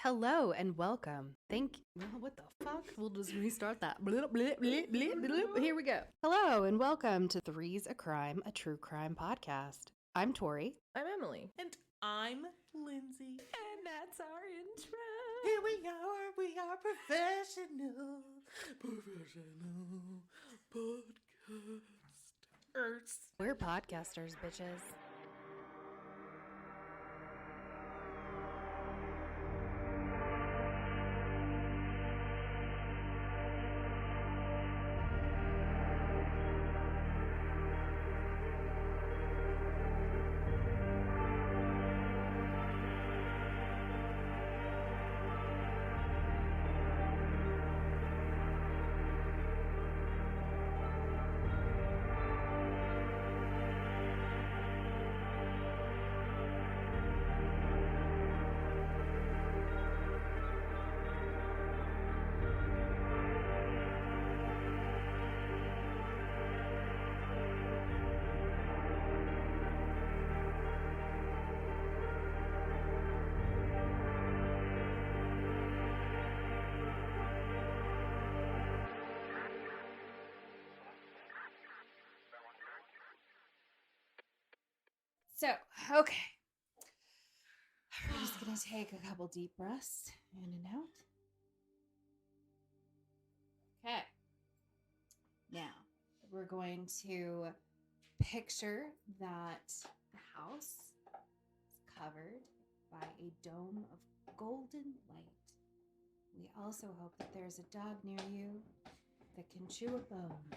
Hello and welcome. What the fuck? We'll just restart that. Blip, blip, blip, blip, blip. Here we go. Hello and welcome to Three's a Crime, a true crime podcast. I'm Tori. I'm Emily. And I'm Lindsey. And that's our intro. Here we are professional podcasters. We're podcasters, bitches. So, okay. We're just going to take a couple deep breaths in and out. Okay. Now, we're going to picture that the house is covered by a dome of golden light. We also hope that there's a dog near you that can chew a bone.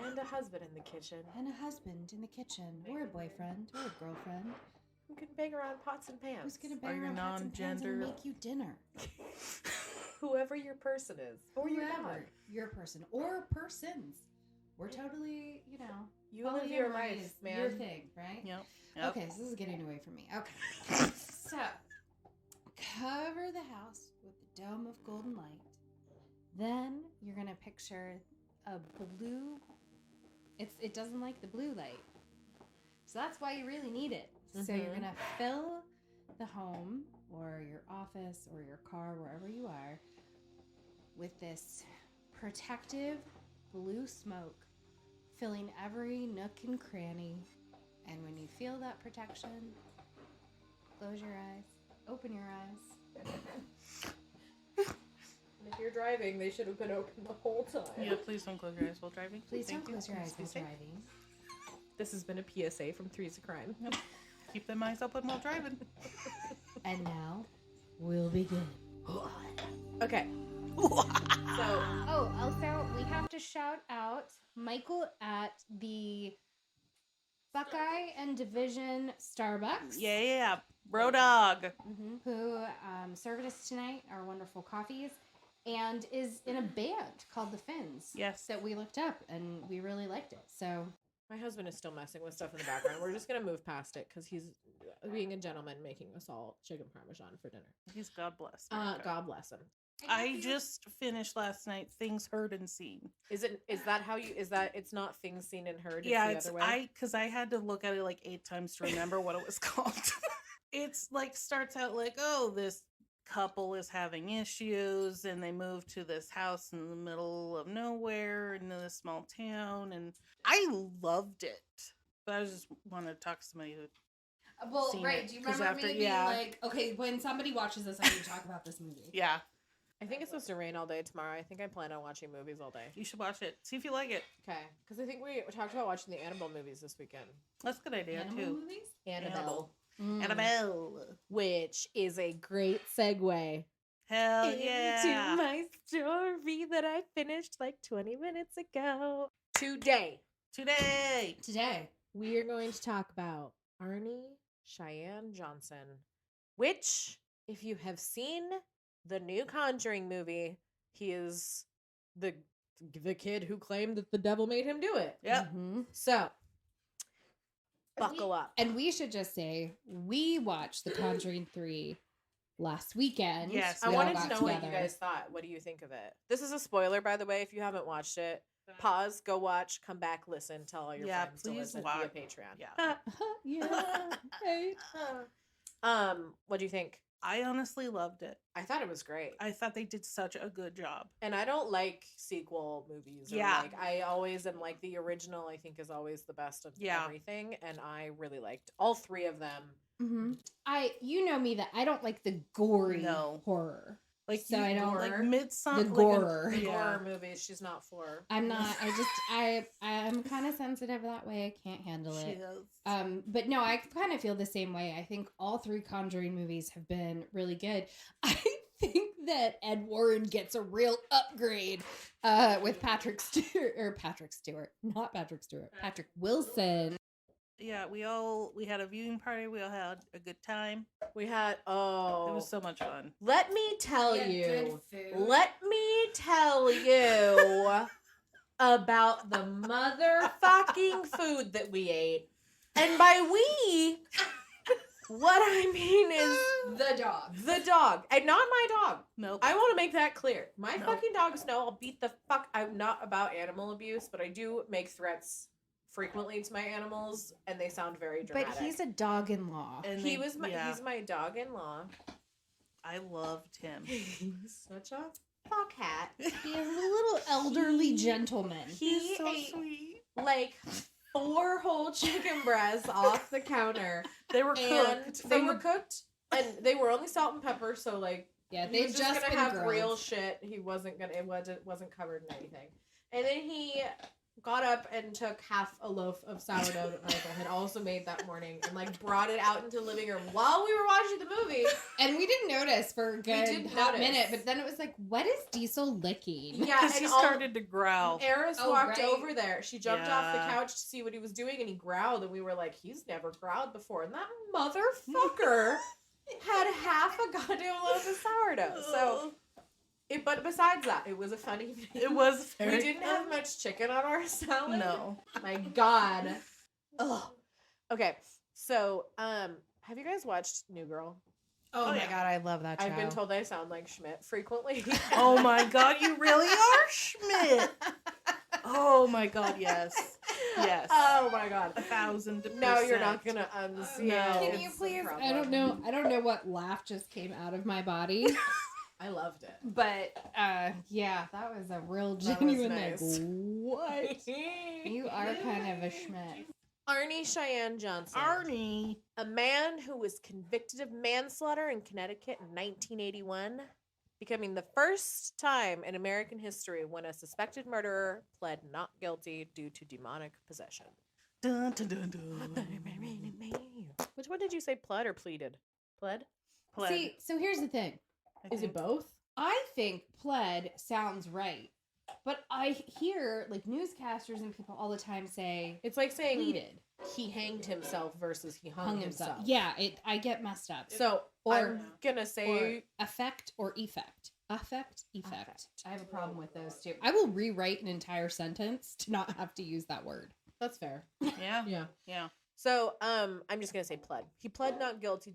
And a husband in the kitchen. And a husband in the kitchen, or a boyfriend, or a girlfriend. Who can bang around pots and pans. Who's going to bang around pots and pans and make you dinner? Whoever your person is. Or your dog. Your person. Or persons. We're totally, You live your life, man. Your thing, right? Yep. Okay, so this is getting away from me. Okay. So, cover the house with the dome of golden light. Then you're going to picture a blue... It doesn't like the blue light. So that's why you really need it. So you're going to fill the home or your office or your car, wherever you are, with this protective blue smoke, filling every nook and cranny. And when you feel that protection, close your eyes, open your eyes. If you're driving, they should have been open the whole time. Yeah, please don't close your eyes while driving. Please don't close your eyes while driving. This has been a PSA from Three's a Crime. Yep. Keep them eyes open while driving. And now, we'll begin. Okay. Also, we have to shout out Michael at the Buckeye and Division Starbucks. Yeah. Bro dog. Who served us tonight our wonderful coffees and is in a band called The Finns. Yes. That we looked up and we really liked it. So My husband is still messing with stuff in the background. We're just going to move past it because he's being a gentleman making us all chicken parmesan for dinner. He's God bless. God bless him. I just finished last night Things Heard and Seen. Is that it's not Things Seen and Heard? Yeah, it's the other way? because I had to look at it like 8 times to remember what it was called. It's like starts out like, oh, this couple is having issues and they move to this house in the middle of nowhere in this small town, and I loved it. But I just wanted to talk to somebody who well, right. it, Do you remember me being like, okay, when somebody watches this, I need to talk about this movie. Yeah. I think it's supposed to rain all day tomorrow. I think I plan on watching movies all day. You should watch it. See if you like it. Okay. Because I think we talked about watching the Annabelle movies this weekend. That's a good idea, Animal too. movies? Annabelle. Annabelle. Which is a great segue. Hell yeah. Into my story that I finished like 20 minutes ago. Today, we are going to talk about Arne Cheyenne Johnson, which, if you have seen the new Conjuring movie, he is the kid who claimed that the devil made him do it. Yep. So, buckle up. And we should just say, we watched The Conjuring 3 last weekend. Yes. I We all wanted got to know what together. you guys thought. What do you think of it? This is a spoiler, by the way, if you haven't watched it. Pause, go watch, come back, listen, tell all your friends to please listen watch. via Patreon. Yeah. Yeah. Right. What do you think? I honestly loved it. I thought it was great. I thought they did such a good job. And I don't like sequel movies. Or Yeah. like, I always am like the original, I think, is always the best of Yeah. everything. And I really liked all three of them. Mm-hmm. You know me that I don't like the gory horror. Like, so I don't like Midsummer. the gore. The horror movies, she's not for. I'm not. I'm kind of sensitive that way. I can't handle it. Is. But no, I kind of feel the same way. I think all three Conjuring movies have been really good. I think that Ed Warren gets a real upgrade with Patrick Stewart, Patrick Wilson. Yeah, we had a viewing party. We all had a good time. We had it was so much fun. Let me tell you about the motherfucking food that we ate. And by we, what I mean is the dog. The dog. And not my dog. Nope. I want to make that clear. My fucking dogs know I'll beat the fuck. I'm not about animal abuse, but I do make threats frequently to my animals, and they sound very dramatic. But he's a dog-in-law. And he's my dog-in-law. I loved him. He's such a fuckhat. He is a little elderly gentleman. He's so ate, sweet. Like 4 whole chicken breasts off the counter. They were cooked. They were cooked, and they were only salt and pepper. So like, they was just gonna been have grilled. real shit. He wasn't gonna. It wasn't covered in anything. And then he got up and took half a loaf of sourdough that Michael had also made that morning and like brought it out into the living room while we were watching the movie. And we didn't notice for a good hot minute, but then it was like, what is Diesel licking? Yeah, because he started to growl. Eris walked over there. She jumped off the couch to see what he was doing, and he growled, and we were like, he's never growled before. And that motherfucker had half a goddamn loaf of sourdough. So... But besides that, it was a fun evening. It was very We didn't have much chicken on our salad. No. My God. Ugh. Okay, so have you guys watched New Girl? Oh my God, I love that show. I've been told I sound like Schmidt frequently. Oh my God, you really are Schmidt. Oh my God, yes. Yes. Oh my God. 1,000%. No, you're not gonna unsee No. it. Can you It's a please? problem. I don't know what laugh just came out of my body. I loved it. But yeah, that was a real That was genuine nice. like, what? You are kind of a Schmidt. Arne Cheyenne Johnson. Arnie. A man who was convicted of manslaughter in Connecticut in 1981, becoming the first time in American history when a suspected murderer pled not guilty due to demonic possession. Dun, dun, dun, dun. Which one did you say, pled or pleaded? Pled? Pled. See, so here's the thing. Is it both? I think pled sounds right. But I hear like newscasters and people all the time say It's like saying pleaded. he hanged himself versus he hung himself. Yeah, I get messed up. So I'm gonna say affect or effect. Affect. I have a problem with those two. I will rewrite an entire sentence to not have to use that word. that's fair. Yeah. Yeah. So I'm just gonna say pled. He pled not guilty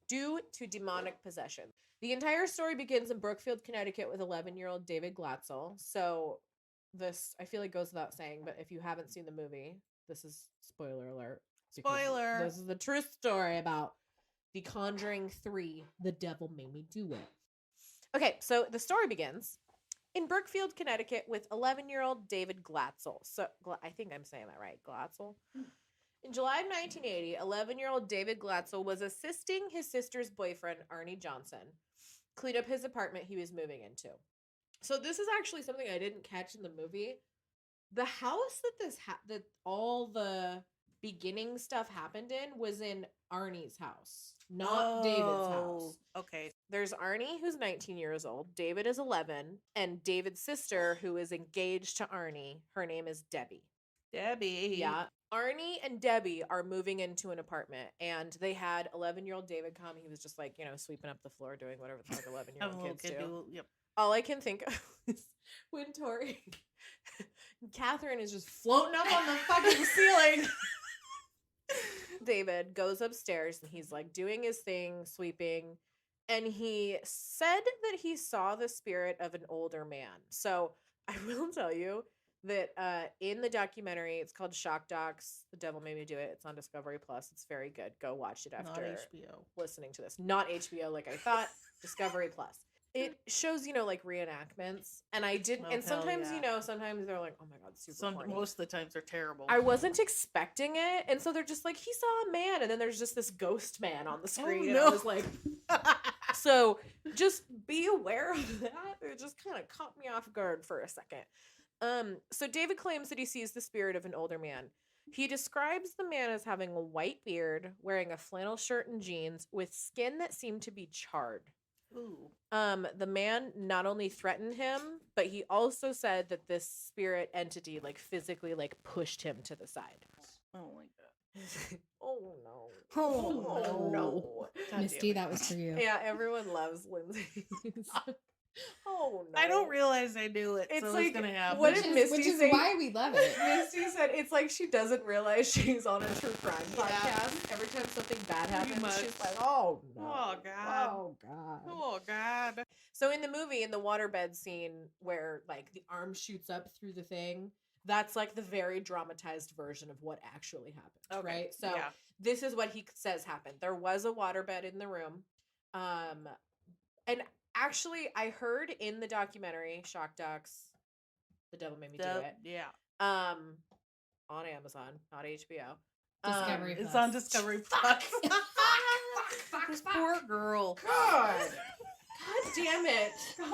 due to demonic possession. The entire story begins in Brookfield, Connecticut with 11-year-old David Glatzel. So this, I feel like goes without saying, but if you haven't seen the movie, this is spoiler alert. Spoiler. This is the true story about The Conjuring 3, The Devil Made Me Do It. Okay, so the story begins in Brookfield, Connecticut with 11-year-old David Glatzel. So I think I'm saying that right, Glatzel. In July of 1980, 11-year-old David Glatzel was assisting his sister's boyfriend, Arne Johnson, clean up his apartment he was moving into. So this is actually something I didn't catch in the movie. The house that all the beginning stuff happened in was in Arnie's house, not David's house. Okay. There's Arne, who's 19 years old. David is 11. And David's sister, who is engaged to Arne, her name is Debbie. Debbie. Yeah. Arne and Debbie are moving into an apartment, and they had 11-year-old David come. He was just like, sweeping up the floor, doing whatever the fuck 11-year-old kids do. Yep. All I can think of is when Tori Catherine is just floating up on the fucking ceiling. David goes upstairs, and he's like doing his thing, sweeping, and he said that he saw the spirit of an older man. So I will tell you, that in the documentary, it's called Shock Docs. The Devil Made Me Do It. It's on Discovery Plus. It's very good. Go watch it Not after HBO. listening to this. Not HBO like I thought. Discovery Plus. It shows, like reenactments. And I didn't, Oh, and sometimes, hell yeah. sometimes they're like, oh my God, super horny. Most of the times they're terrible. I wasn't expecting it. And so they're just like, he saw a man. And then there's just this ghost man on the screen. And I was like, so just be aware of that. It just kind of caught me off guard for a second. So David claims that he sees the spirit of an older man. He describes the man as having a white beard, wearing a flannel shirt and jeans, with skin that seemed to be charred. Ooh. The man not only threatened him, but he also said that this spirit entity physically pushed him to the side. Oh my God. Oh no. Oh no. God Misty, damn it. that was for you. Yeah, everyone loves Lindsay. Oh no. I don't realize I knew it. It's so like, it's gonna happen. what did Misty Which is say? why we love it. Misty said it's like she doesn't realize she's on a true crime Yeah. podcast. Every time something bad Pretty happens, much. she's like, oh no. Oh God. Oh God. Oh God. So in the movie, in the waterbed scene where the arm shoots up through the thing, that's the very dramatized version of what actually happened. Okay. Right? So Yeah. this is what he says happened. There was a waterbed in the room. And actually, I heard in the documentary, Shock Docs, The Devil Made Me Do It. Yeah. On Amazon, not HBO. Discovery It's Plus. on Discovery Plus. This poor girl. God. God damn it. God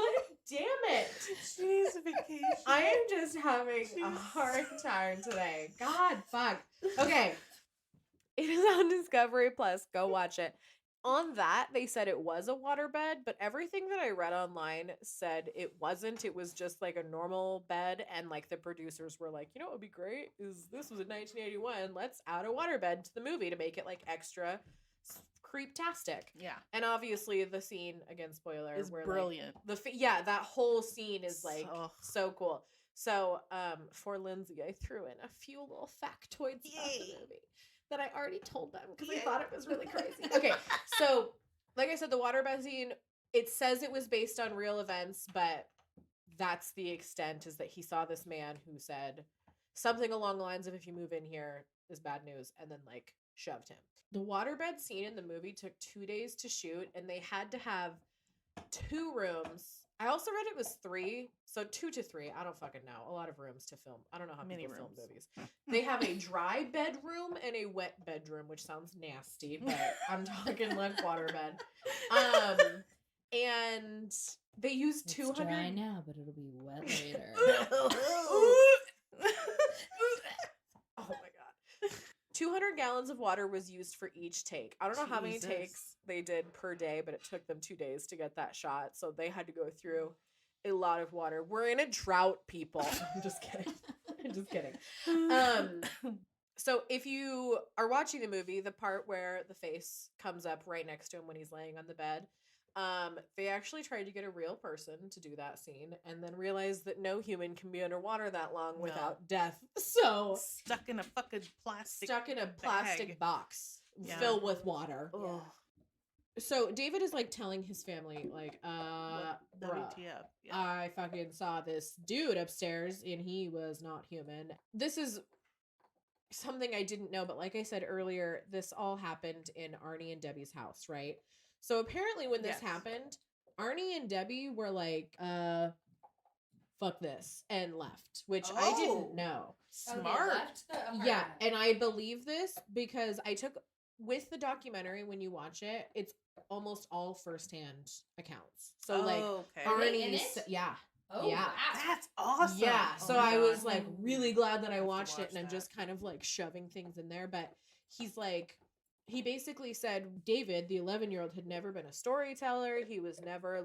damn it. She needs a vacation. I am just having a hard time today. God, fuck. Okay. It is on Discovery Plus. Go watch it. On that, they said it was a waterbed, but everything that I read online said it wasn't. It was just a normal bed, and the producers were like, what would be great is this was in 1981. Let's add a waterbed to the movie to make it extra creeptastic. Yeah. And obviously the scene, again, spoiler, It's where brilliant. that whole scene is So- so cool. So for Lindsay, I threw in a few little factoids about the Yay. movie that I already told them because I Yay. thought it was really crazy. Okay, so like I said, the waterbed scene, it says it was based on real events, but that's the extent, is that he saw this man who said something along the lines of, if you move in here is bad news, and then shoved him. The waterbed scene in the movie took 2 days to shoot, and they had to have 2 rooms. I also read it was 3, so 2 to 3. I don't fucking know. A lot of rooms to film. I don't know how Many people film rooms. movies. They have a dry bedroom and a wet bedroom, which sounds nasty, but I'm talking waterbed. And they used It's 200. dry now, but it'll be wet later. Oh my God. 200 gallons of water was used for each take. I don't know how many Jesus. takes they did per day, but it took them 2 days to get that shot. So they had to go through a lot of water. We're in a drought, people. I'm just kidding. I'm just kidding. So if you are watching the movie, the part where the face comes up right next to him when he's laying on the bed, they actually tried to get a real person to do that scene and then realized that no human can be underwater that long No. without death. So Stuck in a fucking plastic. stuck in a plastic bag. box Yeah. filled with water. Ugh. So David is telling his family, bruh, WTF. Yeah. I fucking saw this dude upstairs and he was not human. This is something I didn't know, but like I said earlier, this all happened in Arnie and Debbie's house, right? So apparently when this Yes. happened, Arnie and Debbie were like, fuck this, and left, which I Oh. didn't know. Smart. Yeah, and I believe this because I took, with the documentary, when you watch it, it's almost all firsthand accounts. So okay. Are they in Arnie's, it? yeah. Oh, Yeah. wow. That's awesome. Yeah, Oh so my I was God. really glad that I have to watched it, watch and I'm that. just kind of shoving things in there. But he's he basically said David, the 11-year-old, had never been a storyteller. He was never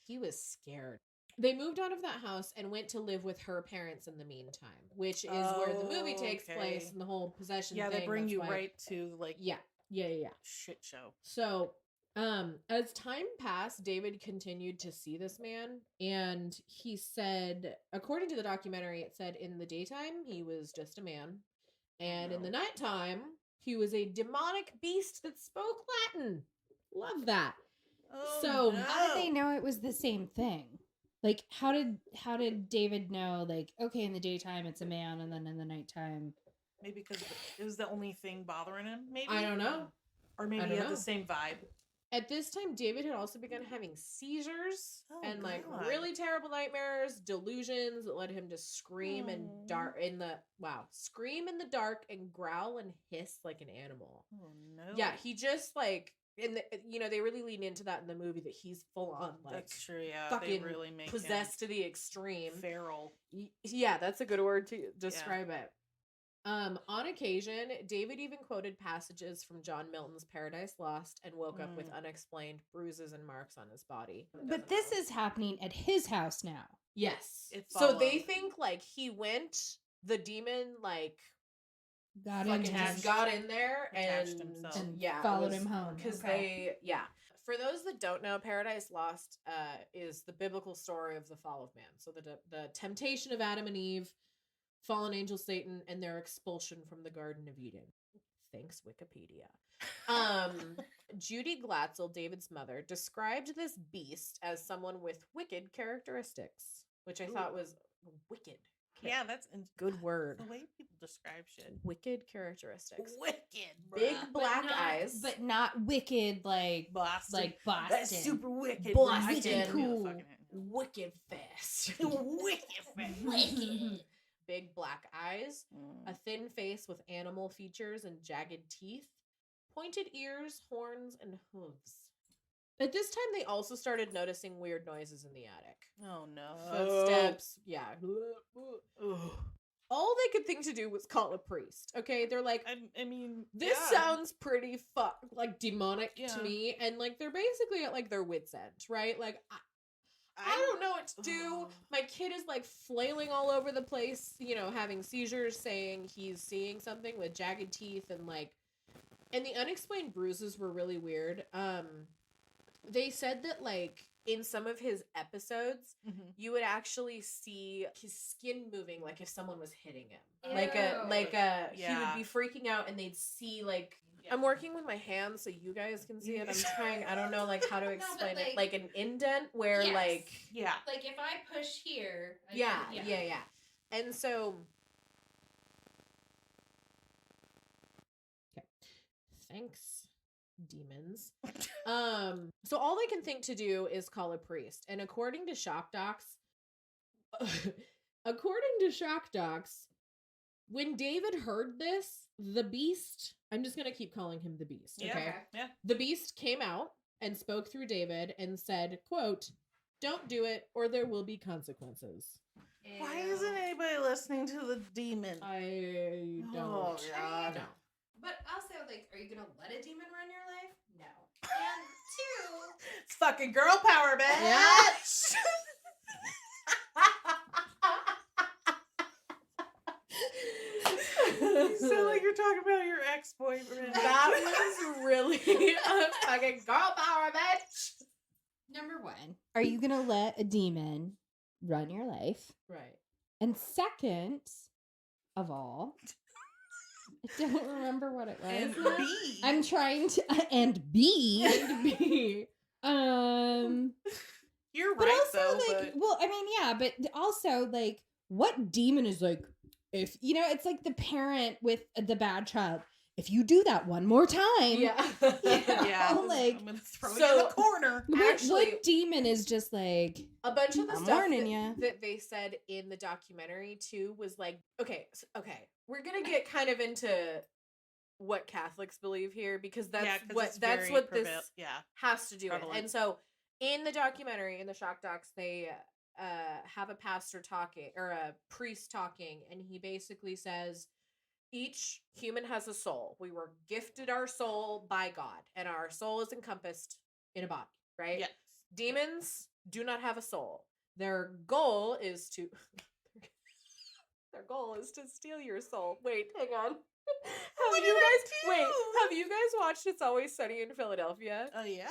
he was scared. They moved out of that house and went to live with her parents in the meantime, which is where the movie takes place Okay. and the whole possession Yeah, thing. they bring That's you why- right to Yeah. shit show. So, as time passed, David continued to see this man, and he said, according to the documentary, it said in the daytime he was just a man, and in the no. nighttime he was a demonic beast that spoke Latin. Love that. Oh, So- no. How did they know it was the same thing? Like, how did David know, like, okay, in the daytime it's a man, and then in the nighttime? Maybe because it was the only thing bothering him. Maybe I don't know. or maybe I he don't had know. the same vibe. At this time, David had also begun having seizures Oh, and like God. really terrible nightmares, delusions that led him to scream and scream in the dark and growl and hiss like an animal. Oh no. Yeah, he just like they really lean into that in the movie that he's full on like That's true. Yeah, fucking they really make possessed to the extreme. him feral. Yeah, that's a good word to describe it. On occasion, David even quoted passages from John Milton's Paradise Lost and woke up with unexplained bruises and marks on his body. But this is happening at his house now. Yes. It So they followed. think like the demon like Got fucking into just got in there attached and himself. and yeah, followed him home. because Okay. For those that don't know, Paradise Lost is the biblical story of the fall of man. So the temptation of Adam and Eve, fallen angel Satan, and their expulsion from the Garden of Eden. Thanks, Wikipedia. Judy Glatzel, David's mother, described this beast as someone with wicked characteristics, which I thought was wicked. Yeah, that's Good word. The way people describe shit. Wicked characteristics. Wicked, Big bruh. black eyes. But not wicked like Boston. like Boston. That's super wicked. Boston. bruh. I can't do the Cool. fucking wicked fast. wicked fast. Wicked. Big black eyes. A Mm. thin face with animal features and jagged teeth. Pointed ears, horns, and hooves. At this time, they also started noticing weird noises in the attic. Oh no. Footsteps. Yeah. Ugh. All they could think to do was call a priest. Okay, they're like, I mean, this yeah. sounds pretty like demonic Yeah. to me, and like they're basically at like their wits' end, right? Like I don't know what to do. Ugh. My kid is like flailing all over the place, having seizures, saying he's seeing something with jagged teeth and the unexplained bruises were really weird. They said that like in some of his episodes, Mhm. you would actually see his skin moving, like if someone was hitting him. Ew. He would Yeah. be freaking out, and they'd see like. I'm working with my hands so you guys can see it. I'm trying. I don't know like how to No, but, explain it. like- Like an indent where Yes. like Yeah. Like if I push here. yeah. And so okay. Thanks, demons. So all they can think to do is call a priest. And according to shock docs, when David heard this, the beast, I'm just going to keep calling him the beast, Yeah. okay? Yeah. The beast came out and spoke through David and said, quote, "Don't do it or there will be consequences." Why isn't anybody listening to the demon? I don't Oh, God. know. But also, like, are you gonna let a demon run your life? No. And two, It's fucking girl power, bitch. You sound like you're talking about your ex-boyfriend. That was really a fucking girl power, bitch. number one, are you gonna let a demon run your life? Right. And second of all, I don't remember what it was. And now. B. I'm trying to and B. And B. You're But right, also, though. like, well, I mean, yeah, but also, like, what demon is like, if, it's like the parent with the bad child. If you do that one more time, Yeah. yeah, like, I'm gonna throw you so- in the corner. what demon is just like, A bunch of the I'm stuff warning ya. that they said in the documentary too was like, okay, we're gonna get kind of into what Catholics believe here because that's Yeah, 'cause what it's that's very what this yeah. has to do with. prevalent. And so in the documentary, in the shock docs, they have a pastor talking or a priest talking, and he basically says each human has a soul. We were gifted our soul by God, and our soul is encompassed in a body, right? Yes. Demons do not have a soul. Their goal is to steal your soul. Wait, hang on. What did I do? Have you guys watched It's Always Sunny in Philadelphia? Oh yeah.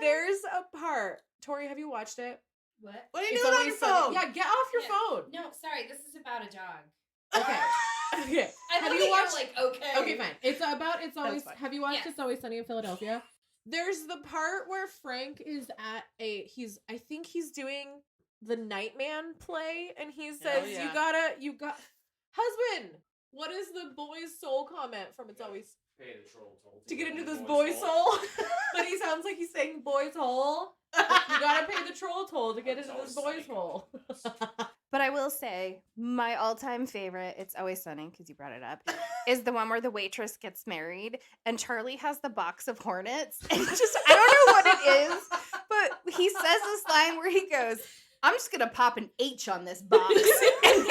There's a part. Tori, have you watched it? what? What are you It's doing on Always your Sunny- phone? Yeah, get off your Yeah. phone. No, sorry, this is about a dog. Okay. Okay. I'm Have looking you at watched? like, okay. Okay, fine. It's always. fine. Have you watched Yes. It's Always Sunny in Philadelphia? There's the part where Frank is at I think he's doing the Nightman play, and he says, yeah. you got husband. What is the boy's soul comment from It's Always Pay the troll toll to get into this boy's soul? But he sounds like he's saying boy's hole. You gotta pay the troll toll to get into this boy's hole. But I will say, my all-time favorite, It's Always Sunny, because you brought it up, is the one where the waitress gets married and Charlie has the box of hornets. And just, I don't know what it is, but he says this line where he goes, I'm just going to pop an H on this box. And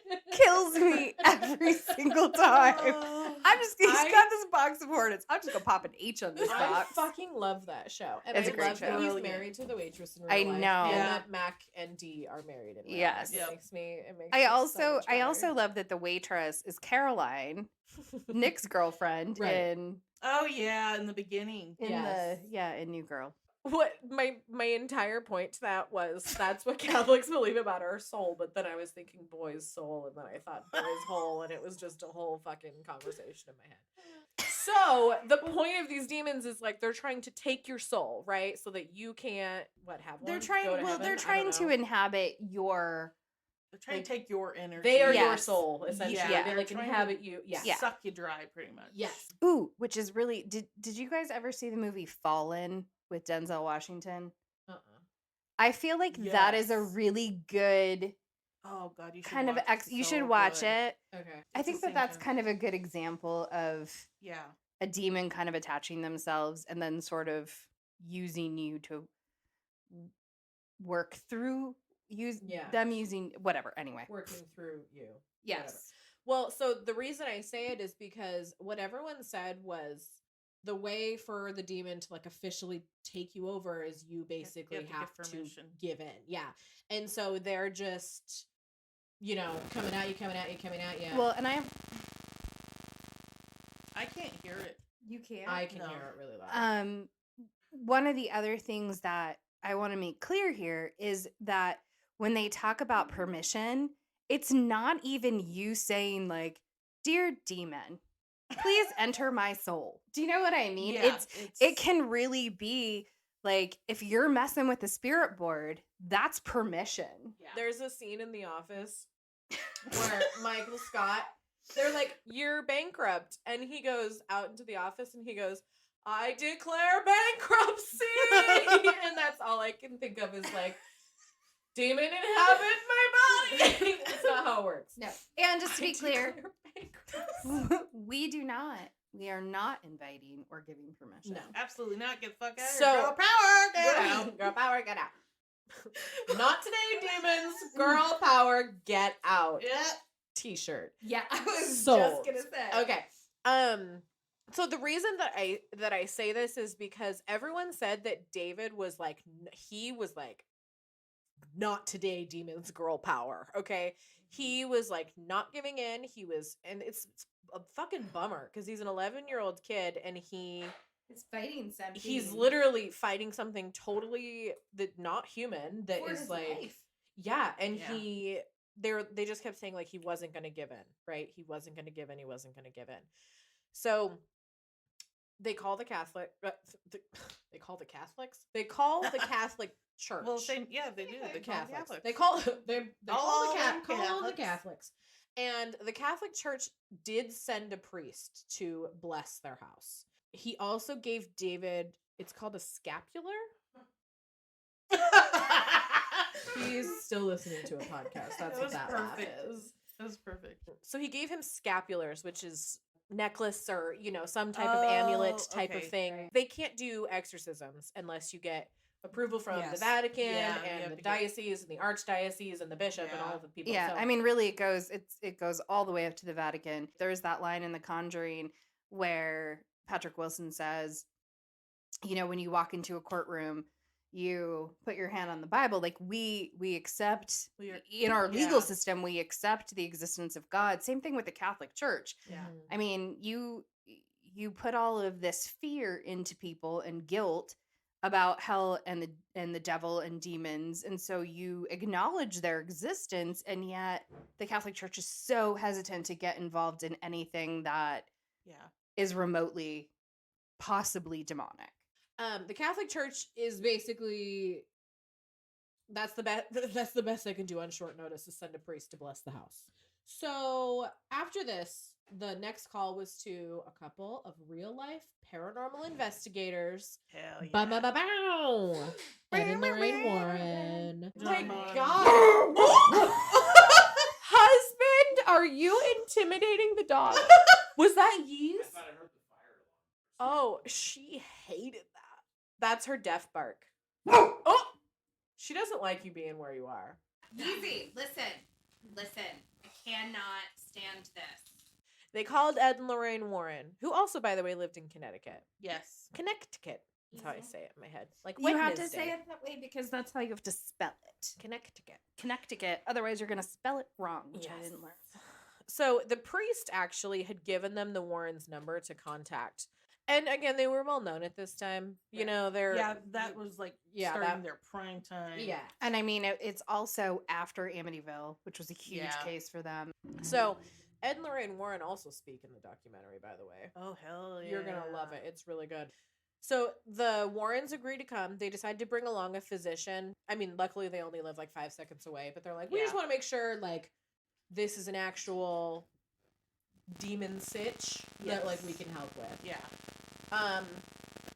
it kills me every single time. He's got this box of hornets. I'm just going to pop an H on this I box. fucking love that show. And It's I a great love show. that he's Brilliant. married to the waitress in real I life. know. And Yeah. that Mac and Dee are married in real Yes. life. Yep. It makes I it also so much better. love that the waitress is Caroline, Nick's girlfriend Right. in Oh yeah, in the beginning. Yes. in New Girl. What my entire point to that was that's what Catholics believe about our soul, but then I was thinking boy's soul, and then I thought boy's hole, and it was just a whole fucking conversation in my head. So the point of these demons is like they're trying to take your soul, right? So that you can't have one. They're trying. Go to Well, heaven? they're I don't trying to know. inhabit your. They're trying to take your energy. They are your Yes. soul, essentially. Yeah, They they're like trying to inhabit you. Yes. Yeah. suck you dry, pretty much. Yes. Ooh, which is really. Did you guys ever see the movie Fallen with Denzel Washington? Uh-uh. I feel like that is a Yes. really good Oh god, you should kind of watch it. you So should watch good. it. Okay. I It's think the that same that's kind kind of a good example of Yeah. a demon kind of attaching themselves and then sort of using you to work through Yeah. them using whatever anyway. Working through you. Yes. Whatever. Well, so the reason I say it is because what everyone said was the way for the demon to like officially take you over is you basically have to have give to permission. give in. Yeah. And so they're just, coming at you. Well, and I can't hear it. you can't. I can No. hear it really loud. One of the other things that I want to make clear here is that when they talk about permission, it's not even you saying like, "Dear demon, please enter my soul." Do you know what I mean? Yeah, It can really be like if you're messing with the spirit board, that's permission. Yeah. There's a scene in The Office where Michael Scott, they're like, "You're bankrupt," and he goes out into the office and he goes, "I declare bankruptcy," and that's all I can think of is like, demon inhabit my body. That's not how it works. No. And just to be I clear, declare bankruptcy. we are not inviting or giving permission. No. Absolutely not. Get the fuck out of So- here. Girl power. Get Girl, out. girl power, get out. Not today, demons. Girl power, get out. Yeah. T-shirt. Yeah, I was Sold. just gonna say. Okay. So the reason that I say this is because everyone said that David was like he was like not today demons girl power, okay? He was like not giving in. He was and it's a fucking bummer cuz he's an 11-year-old kid and he's fighting something. literally fighting something totally that not human that For is his like life. yeah, and Yeah. they just kept saying like he wasn't going to give in, right? He wasn't going to give in. He wasn't going to give in. So they call the Catholic. They call the Catholics. They call the Catholic Church. Well, same. Yeah, they do. They call them Catholics. Catholics. They call All the them Catholics. Catholics. And the Catholic Church did send a priest to bless their house. He also gave David. It's called a scapular. He's still listening to a podcast. That's That what was that laugh perfect. is. That was perfect. So he gave him scapulars, which is necklace or, some type of amulet Oh, type of okay, thing. right. They can't do exorcisms unless you get approval from the Yes. Vatican Yeah, you have and the to get- diocese and the archdiocese and the bishop and Yeah. all the people. Yeah, So- I mean, really, it goes all the way up to the Vatican. There's that line in The Conjuring where Patrick Wilson says, when you walk into a courtroom, you put your hand on the Bible. Like we accept in our legal Yeah. system, we accept the existence of God. Same thing with the Catholic Church. Yeah. Mhm. I mean, you put all of this fear into people and guilt about hell and the devil and demons, and so you acknowledge their existence, and yet the Catholic Church is so hesitant to get involved in anything that Yeah. is remotely possibly demonic. The Catholic Church is basically that's the best. That's the best I can do on short notice, is send a priest to bless the house. So after this, the next call was to a couple of real life paranormal investigators. Hell yeah. Ba-ba-ba-bow. Ed and Lorraine Warren. My Come on. God. Husband, are you intimidating the dog? Was that Yeez? I thought I heard the fire alarm. Oh, she hated that. That's her death bark. Oh! She doesn't like you being where you are. Easy. Listen. I cannot stand this. They called Ed and Lorraine Warren, who also, by the way, lived in Connecticut. Yes. Connecticut. That's how I say it in my head. Like You have to Wednesday. say it that way because that's how you have to spell it. Connecticut. Connecticut. Otherwise, you're going to spell it wrong, which I Yes. didn't learn. So the priest actually had given them the Warrens' number to contact. And again, they were well known at this time. You Yeah. know, they're... Yeah, that was like Yeah, starting that- their prime time. Yeah. And I mean, it's also after Amityville, which was a huge Yeah. case for them. So Ed and Lorraine Warren also speak in the documentary, by the way. Oh, hell yeah. You're going to love it. It's really good. So the Warrens agree to come. They decide to bring along a physician. I mean, luckily they only live like 5 seconds away, but they're like, we just Yeah. want to make sure like this is an actual demon sitch that like we Yes. can help with. Yeah.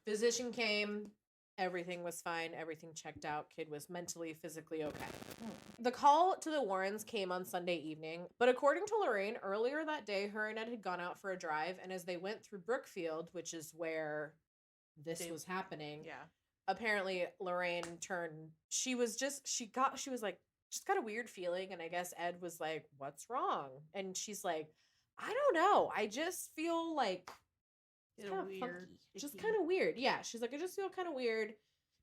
Physician came, everything was fine, everything checked out, kid was mentally, physically okay. The call to the Warrens came on Sunday evening, but according to Lorraine, earlier that day, her and Ed had gone out for a drive, and as they went through Brookfield, which is where this was happening, Yeah. apparently Lorraine turned, she was like, just got a weird feeling, and I guess Ed was like, what's wrong? And she's like, I don't know, I just feel like it's Feel kinda weird, funky. Just icky. kind of weird. Yeah, she's like, I just feel kind of weird,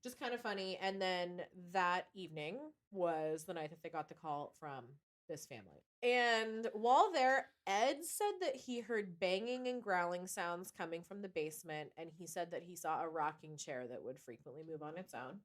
just kind of funny. And then that evening was the night that they got the call from this family. And while there, Ed said that he heard banging and growling sounds coming from the basement, and he said that he saw a rocking chair that would frequently move on its own.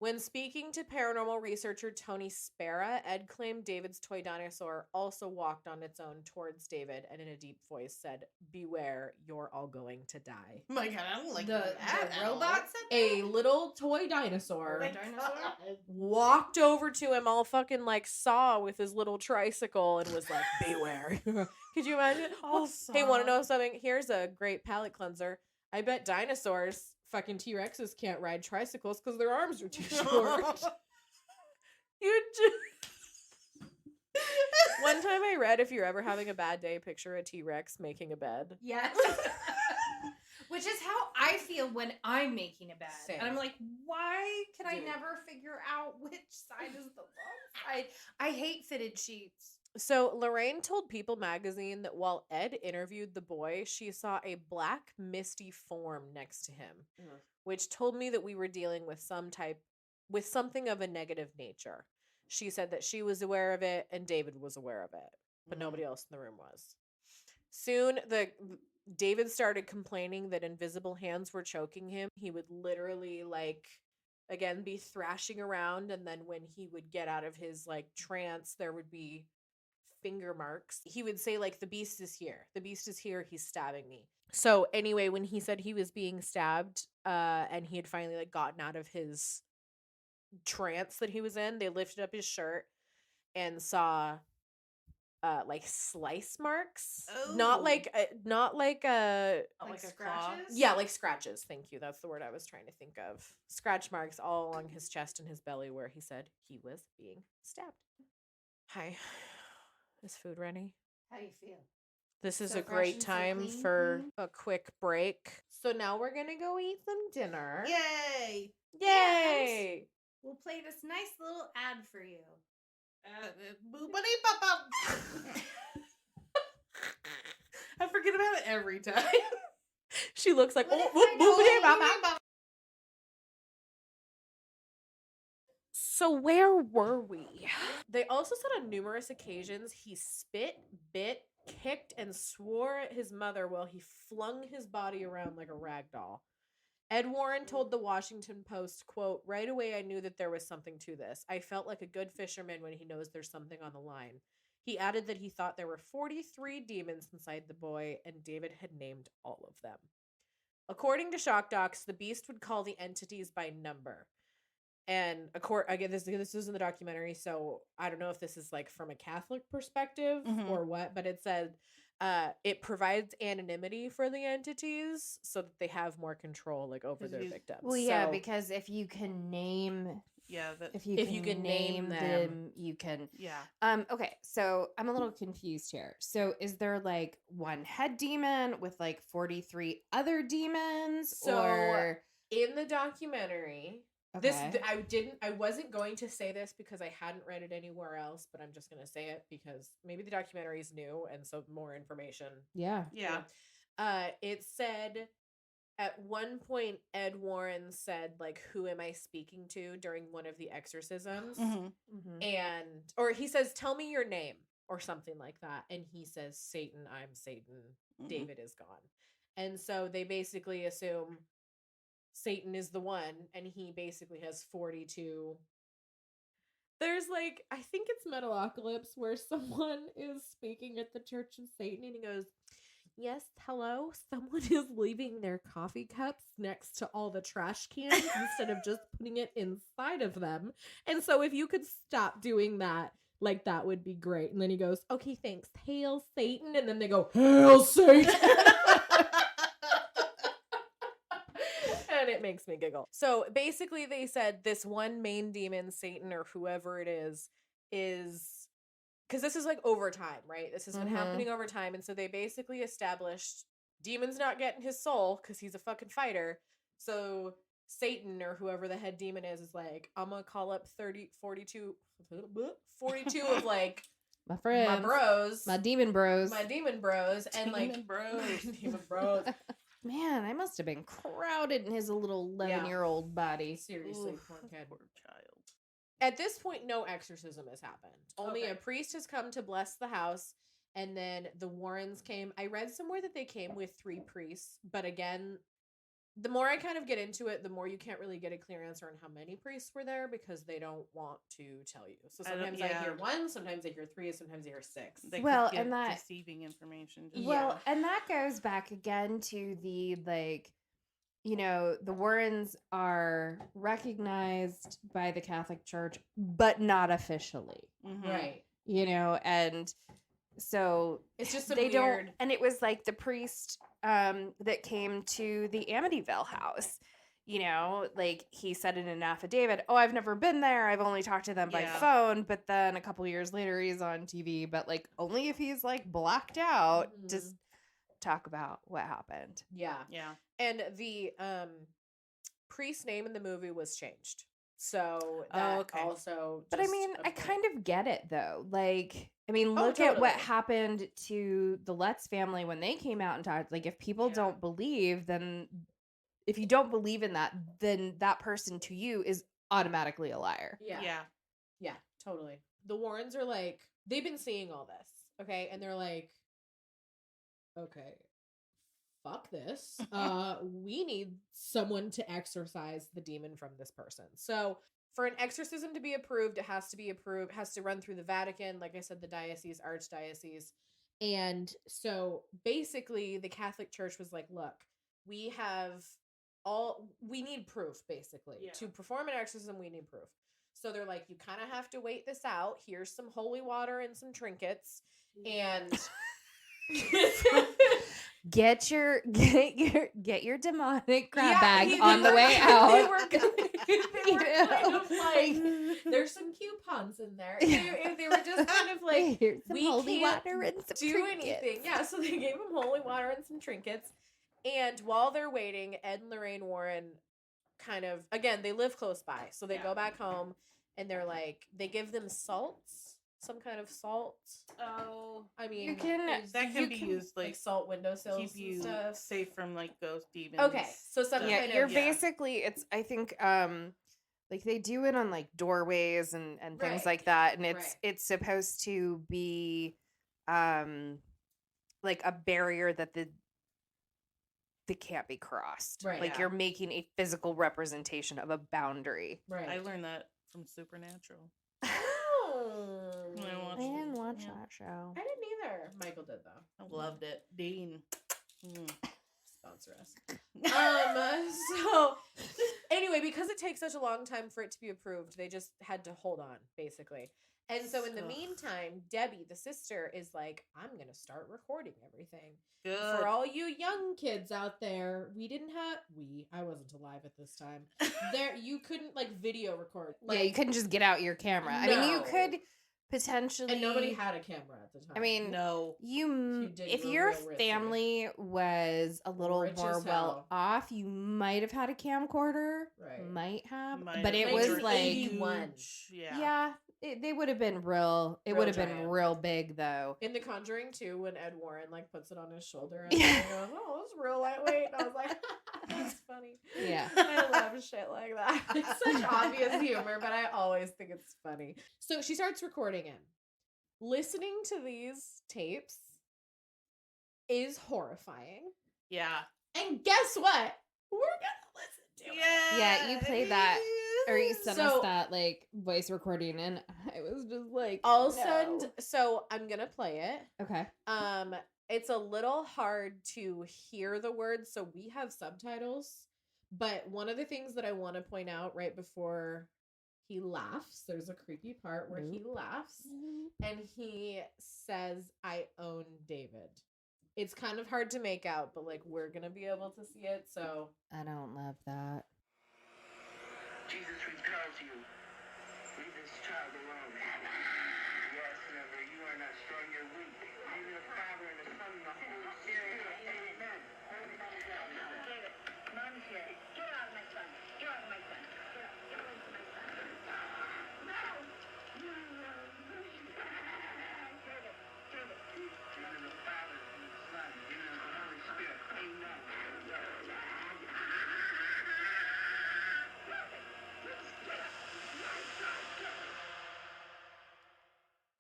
When speaking to paranormal researcher Tony Spera, Ed claimed David's toy dinosaur also walked on its own towards David and in a deep voice said, beware, you're all going to die. Oh my God, I don't like the that at all. robot said A little toy dinosaur Toy dinosaur? walked over to him all fucking like Saw with his little tricycle and was like, beware. Could you imagine? Oh, Hey, want Saw. to know something? Here's a great palate cleanser. I bet dinosaurs, fucking T-Rexes, can't ride tricycles because their arms are too short. You just... One time I read, if you're ever having a bad day, picture a T-Rex making a bed. Yes. Which is how I feel when I'm making a bed. Same. And I'm like, why can I Dude. never figure out which side is the wrong side? I hate fitted sheets. So Lorraine told People magazine that while Ed interviewed the boy, she saw a black misty form next to him, Ugh. which told me that we were dealing with something of a negative nature. She said that she was aware of it and David was aware of it, but nobody else in the room was. Soon David started complaining that invisible hands were choking him. He would literally again be thrashing around, and then when he would get out of his trance, there would be finger marks. He would say the beast is here. The beast is here. He's stabbing me. So anyway, when he said he was being stabbed, and he had finally gotten out of his trance that he was in, they lifted up his shirt and saw slice marks. Not Oh. like Like a claw? scratches? yeah, like scratches. Thank you. That's the word I was trying to think of. Scratch marks all along his chest and his belly where he said he was being stabbed. Hi. Is food ready? How do you feel? This is So a fresh great and so time clean? for a quick break. So now we're going to go eat some dinner. Yay! Yay! We'll play this nice little ad for you. Boopity pop up. I forget about it every time. She looks like, What oh, if I know boopity bop bop. So where were we? They also said on numerous occasions he spit, bit, kicked, and swore at his mother while he flung his body around like a rag doll. Ed Warren told the Washington Post, quote, right away I knew that there was something to this. I felt like a good fisherman when he knows there's something on the line. He added that he thought there were 43 demons inside the boy, and David had named all of them. According to Shock Docs, the beast would call the entities by number. And again, this is in the documentary, so I don't know if this is like from a Catholic perspective Mhm. or what, but it said it provides anonymity for the entities so that they have more control like over 'Cause their you- victims. Well, yeah, So because if you can name, Yeah, that, if you can name name them. them, you can. yeah. Okay, so I'm a little confused here. So is there like one head demon with like 43 other demons? So, or in the documentary, okay. I wasn't going to say this because I hadn't read it anywhere else, but I'm just going to say it because maybe the documentary is new and so more information. Yeah. Yeah. It said at one point Ed Warren said like, "Who am I speaking to?" during one of the exorcisms. Mhm. Or he says, "Tell me your name," or something like that. And he says, "Satan, I'm Satan. Mhm. David is gone." And so they basically assume Satan is the one, and he basically has 42. There's like, I think it's Metalocalypse where someone is speaking at the Church of Satan and he goes, "Yes, hello, someone is leaving their coffee cups next to all the trash cans instead of just putting it inside of them. And so if you could stop doing that, like that would be great." And then he goes, "Okay, thanks. Hail Satan." And then they go, "Hail Satan." And it makes me giggle. So basically they said this one main demon, Satan or whoever it is because this is like over time, right? This has been happening over time. And so they basically established demon's not getting his soul because he's a fucking fighter. So Satan or whoever the head demon is like, "I'm gonna call up 42 of like My friends. my bros. My demon bros. My demon bros. And like Demon bros. demon bros. Man, I must have been crowded in his little 11-year-old body. Seriously, Oof, poor kid. Poor child. At this point, no exorcism has happened. Only Okay. a priest has come to bless the house, and then the Warrens came. I read somewhere that they came with 3 priests, but again, the more I kind of get into it, the more you can't really get a clear answer on how many priests were there because they don't want to tell you. So I don't- sometimes I yeah. hear 1, sometimes I hear 3, sometimes I hear 6. They Well, could give and that- deceiving information. Just- Well, and that goes back again to the like, you know, the Warrens are recognized by the Catholic Church, but not officially, Mhm. Right. you know, and so It's just some they weird. don't. And it was like the priest that came to the Amityville house. You know, like he said in an affidavit, "Oh, I've never been there. I've only talked to them by Yeah. phone." But then a couple years later, he's on TV, but like only if he's like blacked out, just talk about what happened. Yeah. Yeah. And the priest name in the movie was changed. So that okay. also But I just mean, a I point. kind of get it though. Like, I mean, Oh, look at what totally. happened to the Lutz family when they came out and talked. Like, if people Yeah. don't believe, then if you don't believe in that, then that person to you is automatically a liar. Yeah. Yeah. Yeah, totally. The Warrens are like, they've been seeing all this, okay? And they're like, okay, fuck this. We need someone to exorcise the demon from this person. So for an exorcism to be approved, it has to run through the Vatican, like I said, the diocese, archdiocese. And so basically the Catholic Church was like, look, we need proof, basically. Yeah. To perform an exorcism, we need proof. So they're like, you kind of have to wait this out. Here's some holy water and some trinkets. And Get your demonic grab Yeah, bag they on the were- way They out. were kind of like, there's some coupons in there. They were just kind of like, Here's some we holy can't water and some do trinkets. anything. Yeah, so they gave him holy water and some trinkets. And while they're waiting, Ed and Lorraine Warren kind of, again, they live close by. So they go back home and they're like, they give them salts, some kind of salt. Oh. I mean, You can- That can be used like like salt windowsills keep you and stuff. safe from like ghost demons. Okay, so some Yeah, kind of you're basically, it's, I think, like they do it on like doorways and things Right. like that, and Right. it's supposed to be like a barrier that can't be crossed. Right. Like Yeah. you're making a physical representation of a boundary. right. I learned that from Supernatural. Oh. I watched I didn't it, watch yeah. that show. I didn't either. Michael did though. I loved it. Dean. Mm. sponsor us. So anyway, because it takes such a long time for it to be approved, they just had to hold on, basically. And so in the Ugh. meantime, Debbie, the sister, is like, I'm going to start recording everything. Good. For all you young kids out there, I wasn't alive at this time. You couldn't like video record. Yeah, you couldn't just get out your camera. I mean, you No. could potentially. And nobody had a camera at the time. I mean, No. if were your real ritzy. family was a little Rich more as well hell. off, you might have had a camcorder. Right. Might have, Might but have it was 1981. like, Yeah. they would have been real. It Real would have been giant. real big though. In The Conjuring 2, when Ed Warren like puts it on his shoulder and Yeah. he goes, "Oh, it's real lightweight," and I was like, "That's funny." Yeah. I love shit like that. It's such obvious humor, but I always think it's funny. So she starts recording him. Listening to these tapes is horrifying. Yeah. And guess what? We're gonna listen to it. Yeah, you played that, or you sent us So- that like voice recording, and I was just like, I'll no. send. So I'm gonna play it. Okay. It's a little hard to hear the words, so we have subtitles. But one of the things that I want to point out right before he laughs, there's a creepy part where he laughs and he says, "I own David." It's kind of hard to make out, but like we're gonna be able to see it, so I don't love that. Jesus repels you. Leave this child alone. Yes, never. You are not strong, you're weak. Leave the Father and the Son and the Holy Spirit. Amen. David, Mom's here. Get out of my son. Get out of my son. Get out. Get away from my son. David, David. In the Father and the Son and the Holy Spirit. Amen.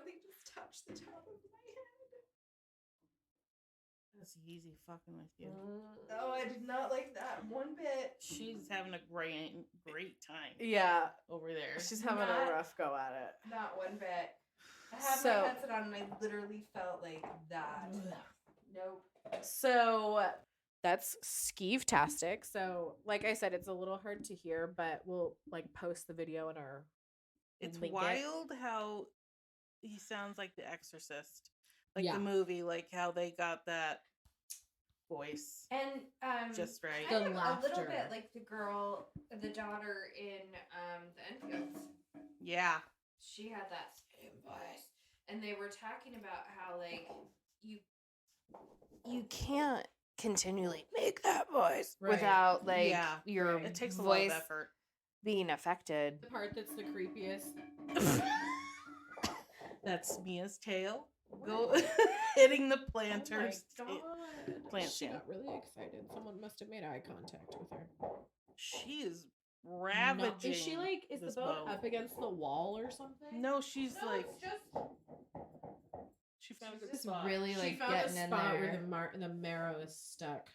they just touched the top of my head. That's easy fucking with you. Oh, I did not like that one bit. She's having a great time Yeah, over there. she's having Not- a rough go at it. Not one bit. I had So- my headset on, and I literally felt like that. Nope. So that's skeeve-tastic. So like I said, it's a little hard to hear, but we'll like post the video in our It's link it. wild how he sounds like The Exorcist, like Yeah. the movie, like how they got that voice And just right. The kind of a little laughter. bit like the daughter in the Enfields. Yeah, She had that same voice, and they were talking about how like you can't continually make that voice Right. without like Yeah. your it takes a lot voice of effort. being affected. The part that's the creepiest. That's Mia's tail. Go hitting the planter's Oh my God. plant She stand. got really excited. Someone must have made eye contact with her. She is No- ravaging. is she like, is the this boat up against the wall or something? No, she's like it's just she found a She's good just spot. really she like found getting a in spot there. where the marrow is stuck.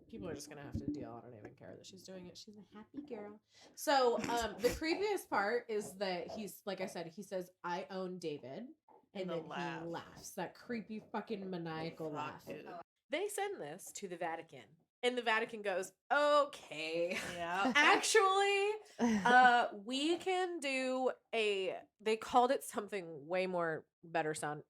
People are just gonna have to deal. I don't even care that she's doing it. She's a happy girl. So, the creepiest part is that he's, like I said, he says, "I own David," and the then laugh. he laughs. That creepy fucking maniacal Fuck, laugh. dude. They send this to the Vatican, and the Vatican goes, "Okay, Yeah. actually, we can do they called it something way better sounding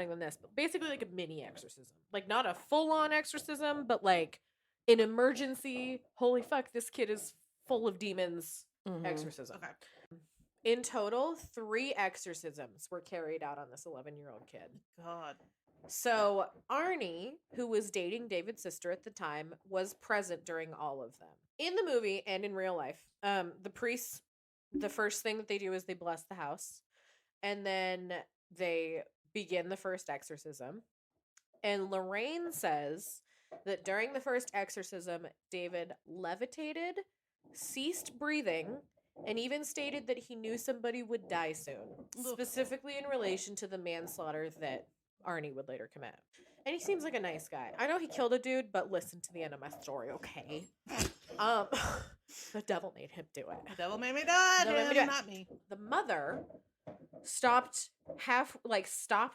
than this, but basically like a mini exorcism, like not a full-on exorcism, but like an emergency, holy fuck, this kid is full of demons Mhm. exorcism. Okay. In total, 3 exorcisms were carried out on this 11-year-old kid. God. So Arnie, who was dating David's sister at the time, was present during all of them. In the movie and in real life, the priests, the first thing that they do is they bless the house, and then they begin the first exorcism. And Lorraine says that during the first exorcism, David levitated, ceased breathing, and even stated that he knew somebody would die soon, Ugh. specifically in relation to the manslaughter that Arnie would later commit. And he seems like a nice guy. I know he killed a dude, but listen to the end of my story, okay? The devil made him do The it. devil made me do it. Devil made me do Him, it. not me. The mother stopped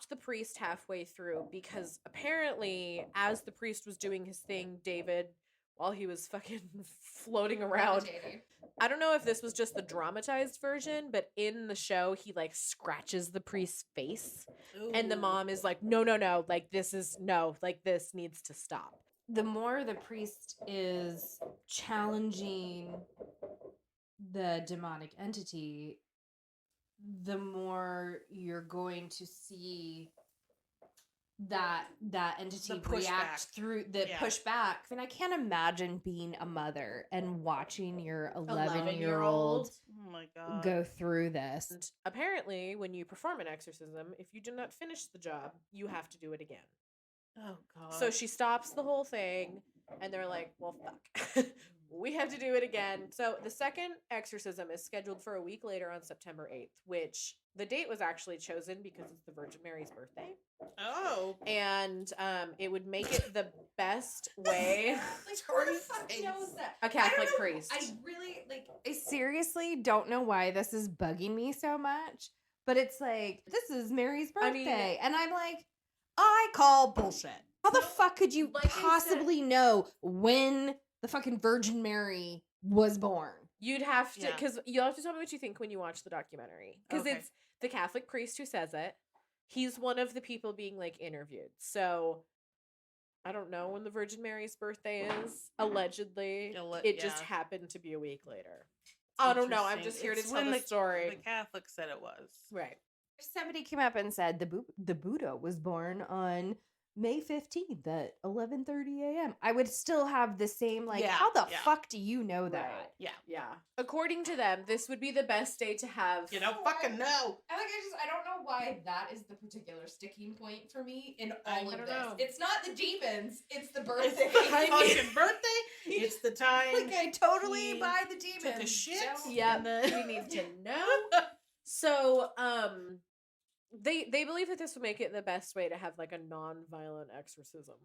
the priest halfway through because apparently as the priest was doing his thing, David, while he was fucking floating around, Levitating. I don't know if this was just the dramatized version, but in the show he like scratches the priest's face and the Ooh. mom is like, no, like this needs to stop. The more the priest is challenging the demonic entity, the more you're going to see that entity The react pushback. through the Yeah. pushback. And I can't imagine being a mother and watching your 11-year-old Oh my god. go through this. And apparently when you perform an exorcism, if you do not finish the job, you have to do it again. Oh god. So she stops the whole thing, and they're like, well, fuck. We have to do it again. So the second exorcism is scheduled for a week later on September 8th, which the date was actually chosen because it's the Virgin Mary's birthday. Oh. And it would make it the best way. Like, Tori who the fuck face. knows that? A I Catholic don't know. priest. I really I seriously don't know why this is bugging me so much, but it's like this is Mary's I mean- birthday, and I'm like, I call bullshit. How the fuck could you Like I said- possibly know when the fucking Virgin Mary was born? You'd have to, Yeah. because you'll have to tell me what you think when you watch the documentary. Because Okay. it's the Catholic priest who says it. He's one of the people being like interviewed. So I don't know when the Virgin Mary's birthday is. Allegedly, it just yeah. happened to be a week later. I don't know. I'm Interesting. just here to It's tell when the story. The Catholic said it was. Right. Somebody came up and said the Buddha was born on May 15th at 11:30 a.m. I would still have the same Yeah, how the yeah. fuck do you know that? Right. Yeah. Yeah. According to them, this would be the best day to have. You don't fucking know. I don't know why that is the particular sticking point for me in I all of don't this. know. It's not the demons, it's the It's birthday. the fucking birthday. It's the time. Like I totally he buy the demons. took a shit. Don't- Yeah, And then- we need to know. So, they believe that this would make it the best way to have like a non-violent exorcism.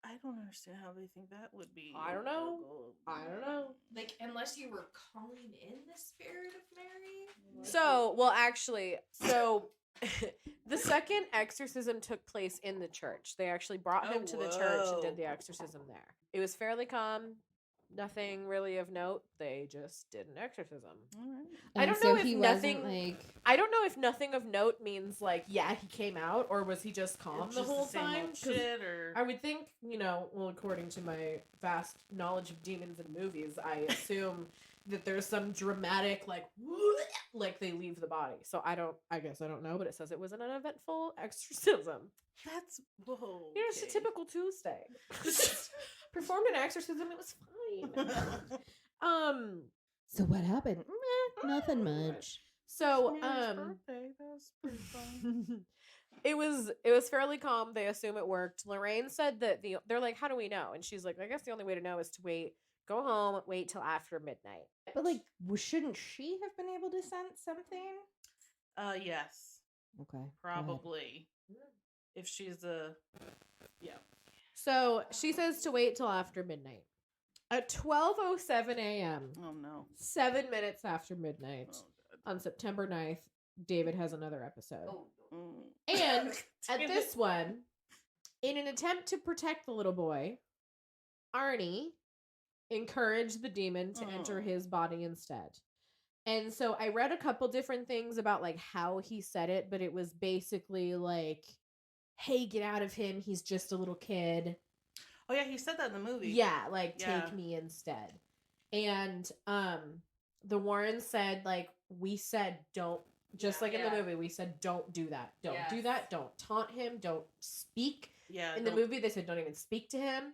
I don't understand how they think that would be. I don't know. I don't know. Like unless you were calling in the spirit of Mary. So, well, actually, the second exorcism took place in the church. They actually brought him Oh, to the church and did whoa. the exorcism there. It was fairly calm. Nothing really of note. They just did an exorcism. All right. I And don't so know if he nothing- wasn't like I don't know if nothing of note means like, yeah, he came out, or was he just calm It's the just whole same time? old 'Cause shit, or I would think, well, according to my vast knowledge of demons and movies, I assume that there's some dramatic, like they leave the body. So I guess I don't know, but it says it was an uneventful exorcism. that's whoa. It's a typical Tuesday. Performed an exorcism, it was fine. so what happened? Nothing much. So, birthday. That's pretty fun. it was fairly calm. They assume it worked. Lorraine said that they're like, how do we know? And she's like, I guess the only way to know is to go home, wait till after midnight. But like, shouldn't she have been able to sense something? Yes, Okay. go ahead. probably. If she's a So she says to wait till after midnight. At 12:07 a.m., oh no. 7 minutes after midnight, Oh, on September 9th, David has another episode. God. And at Damn this it. one, in an attempt to protect the little boy, Arnie encouraged the demon to enter Oh. his body instead. And so I read a couple different things about like how he said it, but it was basically like, hey, get out of him. He's just a little kid. Oh yeah, he said that in the movie. Yeah, like Yeah. take me instead. And the Warrens said like we said don't, just like in the movie, we said don't do that. Don't do Yes. that. Don't taunt him. Don't speak. Yeah. In the don't- movie they said don't even speak to him.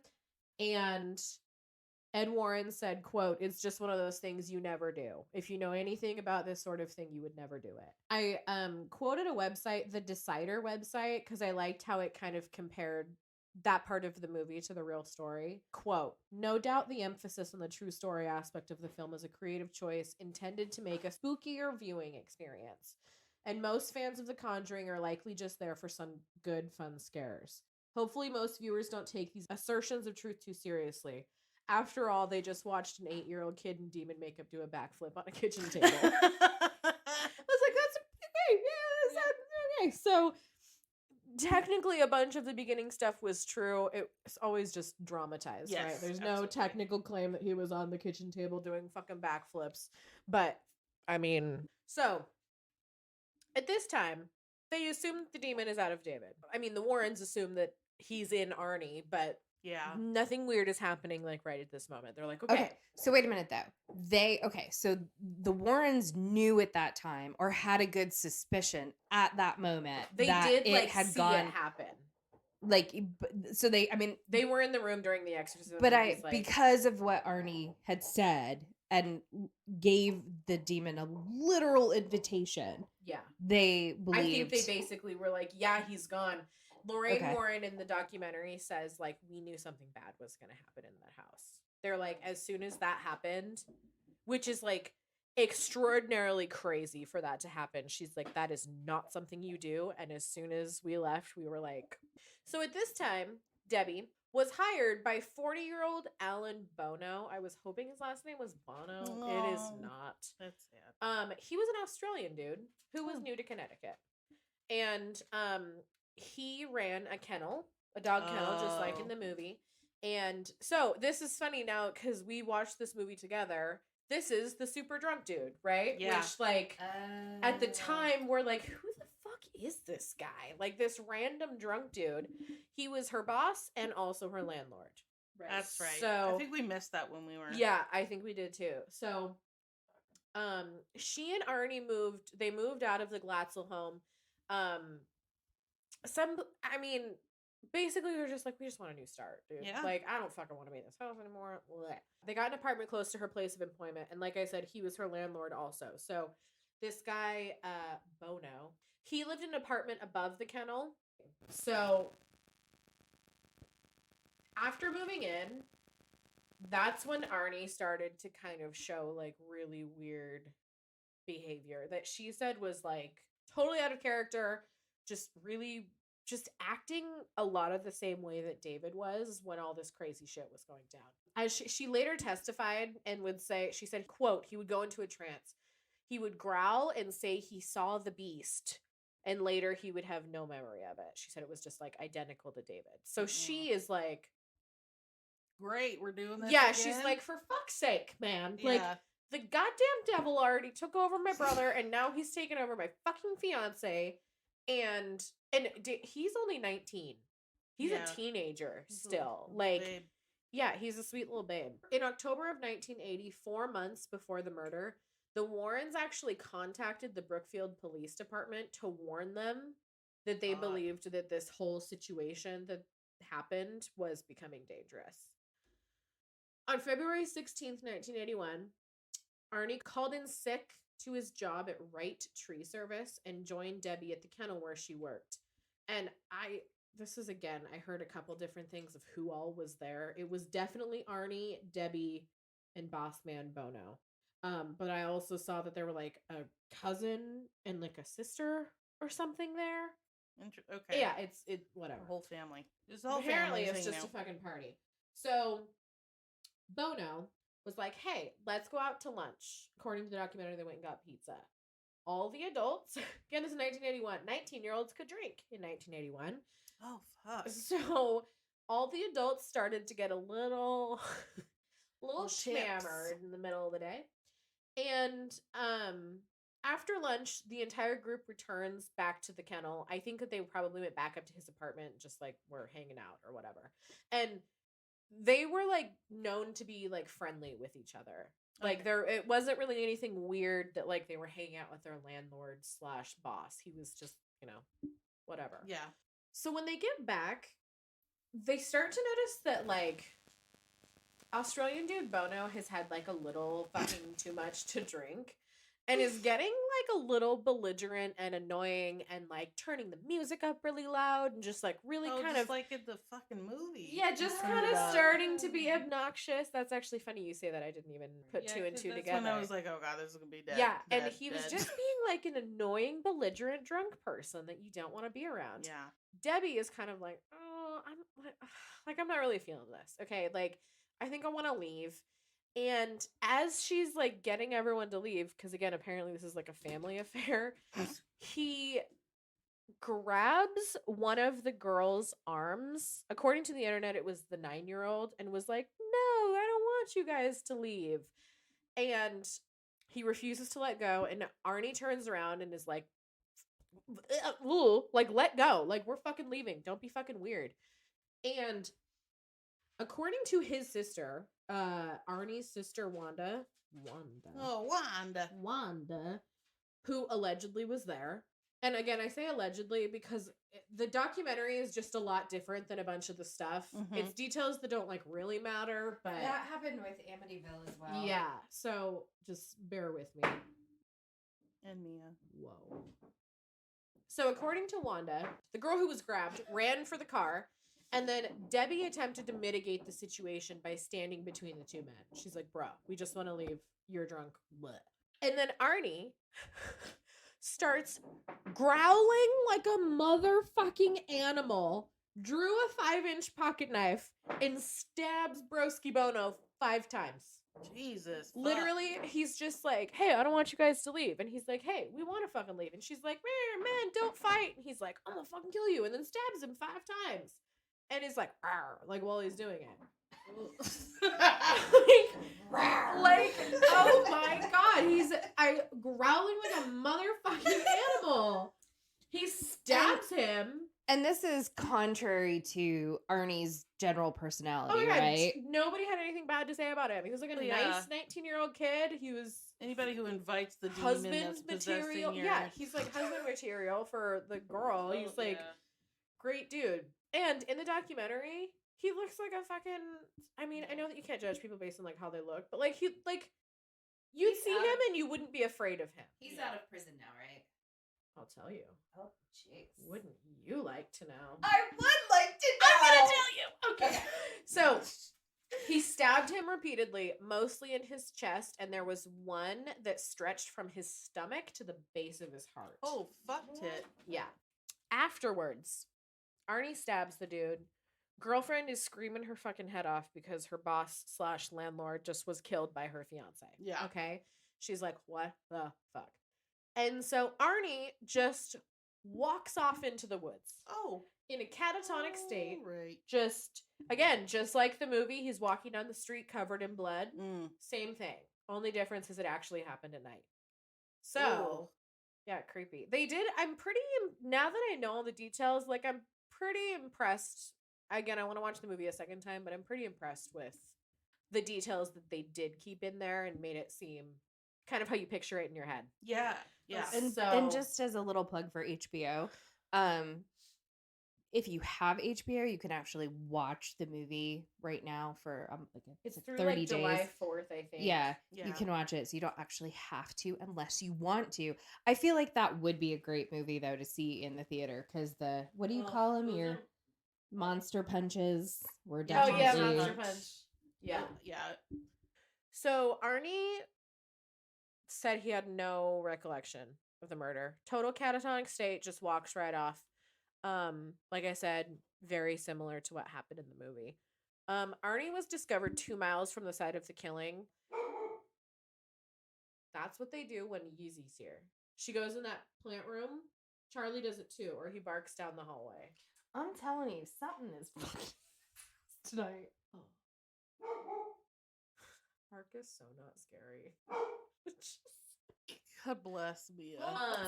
And Ed Warren said, quote, it's just one of those things you never do. If you know anything about this sort of thing, you would never do it. I quoted a website, the Decider website, because I liked how it kind of compared that part of the movie to the real story. Quote, no doubt the emphasis on the true story aspect of the film is a creative choice intended to make a spookier viewing experience. And most fans of The Conjuring are likely just there for some good, fun scares. Hopefully most viewers don't take these assertions of truth too seriously. After all, they just watched an 8-year-old kid in demon makeup do a backflip on a kitchen table. I was like, that's okay. Yeah, that's okay. So technically a bunch of the beginning stuff was true. It's always just dramatized, right? Yes, There's no absolutely. technical claim that he was on the kitchen table doing fucking backflips. But, I mean, so at this time, they assume that the demon is out of David. I mean, the Warrens assume that he's in Arnie, but Yeah. nothing weird is happening like right at this moment. They're like, Okay. So wait a minute though. So the Warrens knew at that time or had a good suspicion at that moment they that did it like had see gone it happen. like so they They were in the room during the exorcism. but and I he's like, because of what Arnie had said and gave the demon a literal invitation, yeah. they I believed. think they basically were like, yeah, he's gone. Lorraine Okay. Warren in the documentary says, like, we knew something bad was going to happen in that house. They're like, as soon as that happened, which is like extraordinarily crazy for that to happen. She's like, that is not something you do. And as soon as we left, we were like, so at this time, Debbie was hired by 40-year-old Alan Bono. I was hoping his last name was Bono. It is No. not. That's sad. He was an Australian dude who was new to Connecticut. And he ran a kennel, a dog kennel, just like in the movie. And so this is funny now because we watched this movie together. This is the super drunk dude, right? Yeah. Which, like, at the time, we're like, who the fuck is this guy? Like, this random drunk dude. He was her boss and also her landlord. Right. That's right. So I think we missed that when we were. yeah, I think we did too. So, she and Arnie moved out of the Glatzel home. Basically they're just like, we just want a new start, dude. Yeah. Like, I don't fucking want to be in this house anymore. Blech. They got an apartment close to her place of employment, and like I said, he was her landlord also. So this guy, Bono, he lived in an apartment above the kennel. So after moving in, that's when Arnie started to kind of show like really weird behavior that she said was like totally out of character, just acting a lot of the same way that David was when all this crazy shit was going down. As she later testified and would say, she said, quote, he would go into a trance. He would growl and say he saw the beast, and later he would have no memory of it. She said it was just like identical to David. So she is like, Great, we're doing this. yeah, again? she's like, for fuck's sake, man. Yeah. Like, the goddamn devil already took over my brother, and now he's taking over my fucking fiance. And he's only 19. He's Yeah. a teenager He's a still. little Like, babe. yeah, he's a sweet little babe. In October of 1980, 4 months before the murder, the Warrens actually contacted the Brookfield Police Department to warn them that they God. believed that this whole situation that happened was becoming dangerous. On February 16th, 1981, Arnie called in sick to his job at Wright Tree Service and joined Debbie at the kennel where she worked. And I heard a couple different things of who all was there. It was definitely Arnie, Debbie, and boss man Bono. But I also saw that there were like a cousin and like a sister or something there. Okay. Yeah, it's whatever. Our whole family. Just the whole Apparently, family it's just thing a fucking party. So Bono was like, hey, let's go out to lunch. According to the documentary, they went and got pizza. All the adults, again, this is 1981, 19-year-olds could drink in 1981. Oh, fuck. So all the adults started to get a little Tips. shammered in the middle of the day. And after lunch, the entire group returns back to the kennel. I think that they probably went back up to his apartment, just like we're hanging out or whatever. And they were like known to be like friendly with each other. Like it wasn't really anything weird that like they were hanging out with their landlord / boss. He was just, whatever. Yeah. So when they get back, they start to notice that like Australian dude Bono has had like a little fucking too much to drink and is getting like a little belligerent and annoying and like turning the music up really loud and just like really kind just of like in the fucking movie. yeah, just kind of starting to be obnoxious. That's actually funny you say that. I didn't even put two and two that's together. When I was like, oh god, this is gonna be dead. Yeah, and dead, he was dead. just being like an annoying, belligerent drunk person that you don't want to be around. Yeah. Debbie is kind of like, oh, I'm not really feeling this. Okay, like I think I want to leave. And as she's like getting everyone to leave, because again, apparently this is like a family affair, he grabs one of the girl's arms. According to the internet, it was the 9-year-old, and was like, "No, I don't want you guys to leave." And he refuses to let go. And Arnie turns around and is like, "Ooh, like, let go. Like, we're fucking leaving. Don't be fucking weird." And according to his sister, Arnie's sister Wanda, Oh, Wanda. who allegedly was there. And again, I say allegedly because the documentary is just a lot different than a bunch of the stuff. Mhm. It's details that don't like really matter, but That happened with Amityville as well. yeah. So just bear with me. And Mia. Whoa. So according to Wanda, the girl who was grabbed ran for the car, and then Debbie attempted to mitigate the situation by standing between the two men. She's like, "Bro, we just want to leave. You're drunk." Bleh. And then Arnie starts growling like a motherfucking animal, drew a 5-inch pocket knife, and stabs Broski Bono 5 times. Jesus. fuck. Literally, he's just like, "Hey, I don't want you guys to leave." And he's like, "Hey, we want to fucking leave." And she's like, Man, don't fight." And he's like, "I'm gonna fucking kill you." And then stabs him 5 times. And he's like, "Arr," like while he's doing it. like, oh my god, he's growling like a motherfucking animal. He stabs him. And this is contrary to Arnie's general personality, Oh yeah, right? nobody had anything bad to say about him. He was like a Yeah. nice 19-year-old kid. He was Anybody who invites the demon husband that's material. possessing your... Yeah, he's like husband material for the girl. He's Oh, like yeah. great dude. And in the documentary, he looks like a fucking. I mean, I know that you can't judge people based on like how they look, but like you'd He's see out him of- and you wouldn't be afraid of him. He's out of prison now, right? I'll tell you. Oh, jeez. Wouldn't you like to know? I would like to know. I'm gonna tell you. Okay. So he stabbed him repeatedly, mostly in his chest, and there was one that stretched from his stomach to the base of his heart. Oh, fucked it. Yeah. Afterwards, Arnie stabs the dude. Girlfriend is screaming her fucking head off because her boss / landlord just was killed by her fiance. Yeah. Okay. She's like, "What the fuck?" And so Arnie just walks off into the woods Oh. in a catatonic state. Right. Just, again, just like the movie, he's walking down the street covered in blood. Mm. Same thing. Only difference is it actually happened at night. So, yeah, creepy. They did, now that I know all the details, like, I'm pretty impressed. Again, I want to watch the movie a second time, but I'm pretty impressed with the details that they did keep in there and made it seem kind of how you picture it in your head. Yeah. Yeah. And So- just as a little plug for HBO, if you have HBO, you can actually watch the movie right now for It's like through 30 like days. July 4th, I think. Yeah, Yeah. you can watch it, so you don't actually have to unless you want to. I feel like that would be a great movie though to see in the theater because what do you call them? Your monster punches were Oh, definitely. yeah, Monster Punch. Yeah. Yeah. So Arnie said he had no recollection of the murder. Total catatonic state, just walks right off. Like I said, very similar to what happened in the movie. Arnie was discovered 2 miles from the site of the killing. That's what they do when Yeezy's here. She goes in that plant room. Charlie does it too, or he barks down the hallway. I'm telling you, something is tonight. Mark is so not scary. God bless Mia.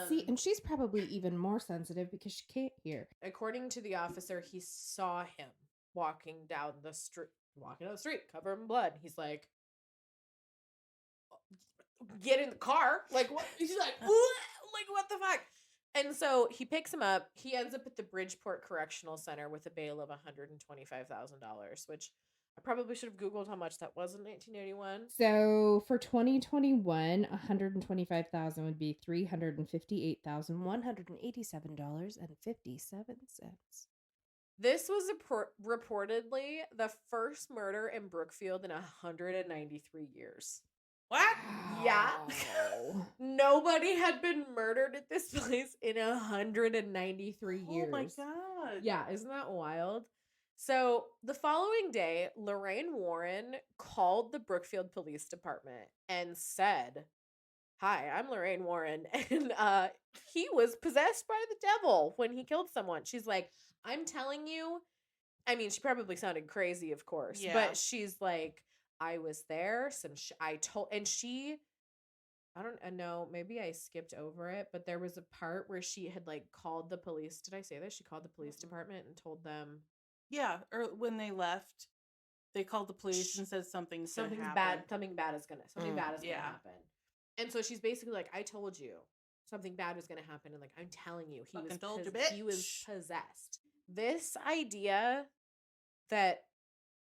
See, and she's probably even more sensitive because she can't hear. According to the officer, he saw him walking down the street, covered in blood. He's like, "Get in the car!" Like what? He's like, like what the fuck? And so he picks him up. He ends up at the Bridgeport Correctional Center with a bail of $125,000, which I probably should have Googled how much that was in 1981. So for 2021, $125,000 would be $358,187.57. This was reportedly the first murder in Brookfield in 193 years. What? Yeah. Wow. Nobody had been murdered at this place in 193 years. Oh my god. Yeah, isn't that wild? So the following day, Lorraine Warren called the Brookfield Police Department and said, "Hi, I'm Lorraine Warren, and he was possessed by the devil when he killed someone." She's like, "I'm telling you." I mean, she probably sounded crazy, of course, Yeah. but she's like, "I was there. I told," and she, I don't know, maybe I skipped over it, but there was a part where she had like called the police. Did I say this? She called the police department and told them Yeah, or when they left, they called the police and said something's gonna happen. something bad is gonna yeah. happen. And so she's basically like, "I told you something bad was gonna happen, and like I'm telling you, Fucking told you, he was bitch." possessed." This idea that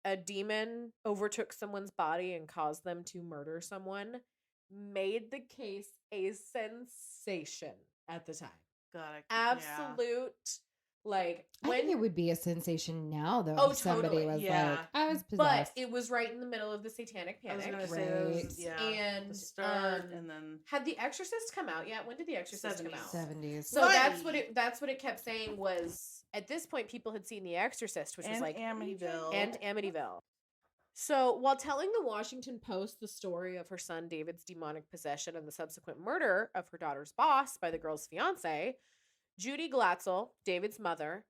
a demon overtook someone's body and caused them to murder someone made the case a sensation at the time. God, Absolute, like, I think it would be a sensation now, though. Oh, if somebody totally. was Yeah. like, I was but possessed. it was right in the middle of the Satanic I was Panic. gonna say those, Right. yeah, And the start, um, and then Had The Exorcist come out yet? When did The Exorcist come 70s. out? 70s. So Right. that's what it kept saying was, at this point people had seen The Exorcist, which was and like Amityville. and Amityville. So while telling the Washington Post the story of her son David's demonic possession and the subsequent murder of her daughter's boss by the girl's fiance, Judy Glatzel, David's mother,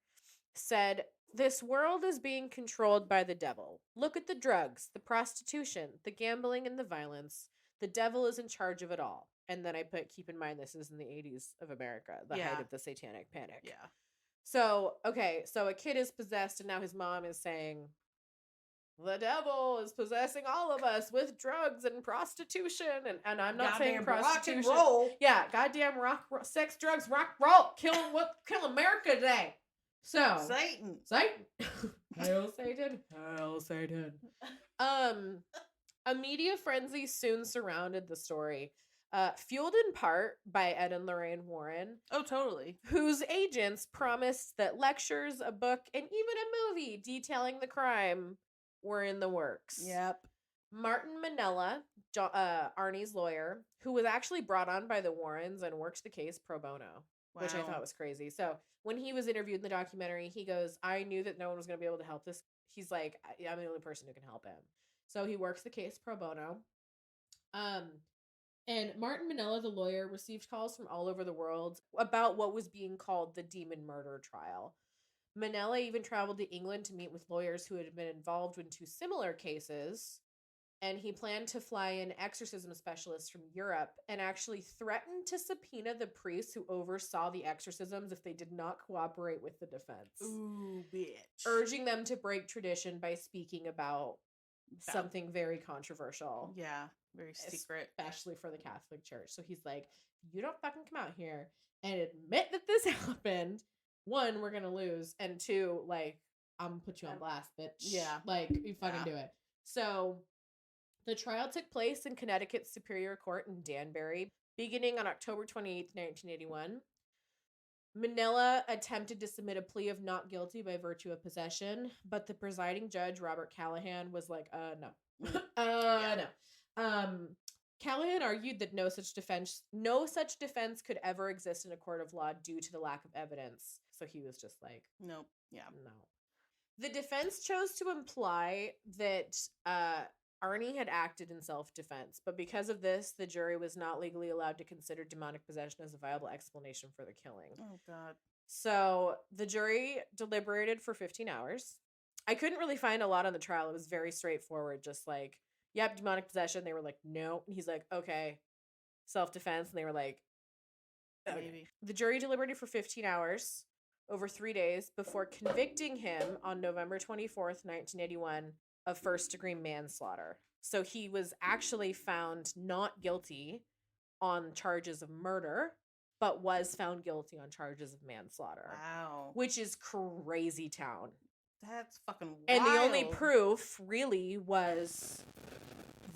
said, "This world is being controlled by the devil. Look at the drugs, the prostitution, the gambling, and the violence. The devil is in charge of it all." And then I put, keep in mind, this is in the 80s of America, the height Yeah. of the Satanic Panic. Yeah. So, okay, so a kid is possessed, and now his mom is saying, "The devil is possessing all of us with drugs and prostitution." And I'm not saying Goddamn rock prostitution. and roll. Yeah, goddamn sex, drugs, rock, roll, kill America today. So Satan. Satan. Hail Satan. Hail Satan. A media frenzy soon surrounded the story, fueled in part by Ed and Lorraine Warren, Oh, totally. whose agents promised that lectures, a book, and even a movie detailing the crime were in the works. Yep. Martin Minella, Arnie's lawyer, who was actually brought on by the Warrens and worked the case pro bono, which I Wow. thought was crazy. So when he was interviewed in the documentary, he goes, "I knew that no one was going to be able to help this." He's like, "I'm the only person who can help him." So he works the case pro bono. And Martin Minella, the lawyer, received calls from all over the world about what was being called the demon murder trial. Minella even traveled to England to meet with lawyers who had been involved in two similar cases, and he planned to fly in exorcism specialists from Europe and actually threatened to subpoena the priests who oversaw the exorcisms if they did not cooperate with the defense, Ooh, bitch. urging them to break tradition by speaking about something very controversial. Yeah, very secret. Especially for the Catholic Church. So he's like, "You don't fucking come out here and admit that this happened. One, we're gonna lose, and two, like, I'm gonna put you on blast, bitch. Yeah. Like, you fucking do it." So the trial took place in Connecticut's Superior Court in Danbury, beginning on October 28th, 1981. Minella attempted to submit a plea of not guilty by virtue of possession, but the presiding judge, Robert Callahan, was like, no. No. Callahan argued that no such defense could ever exist in a court of law due to the lack of evidence. So he was just like, Nope. Yeah. no. The defense chose to imply that Arnie had acted in self-defense, but because of this, the jury was not legally allowed to consider demonic possession as a viable explanation for the killing. Oh, God. So the jury deliberated for 15 hours. I couldn't really find a lot on the trial. It was very straightforward, just like, "Yep, demonic possession." They were like, "No." And he's like, "Okay, self-defense." And they were like, "Okay." Maybe. The jury deliberated for 15 hours over 3 days before convicting him on November 24th, 1981 of first-degree manslaughter. So he was actually found not guilty on charges of murder, but was found guilty on charges of manslaughter. Wow. Which is crazy town. That's fucking wild. And the only proof really was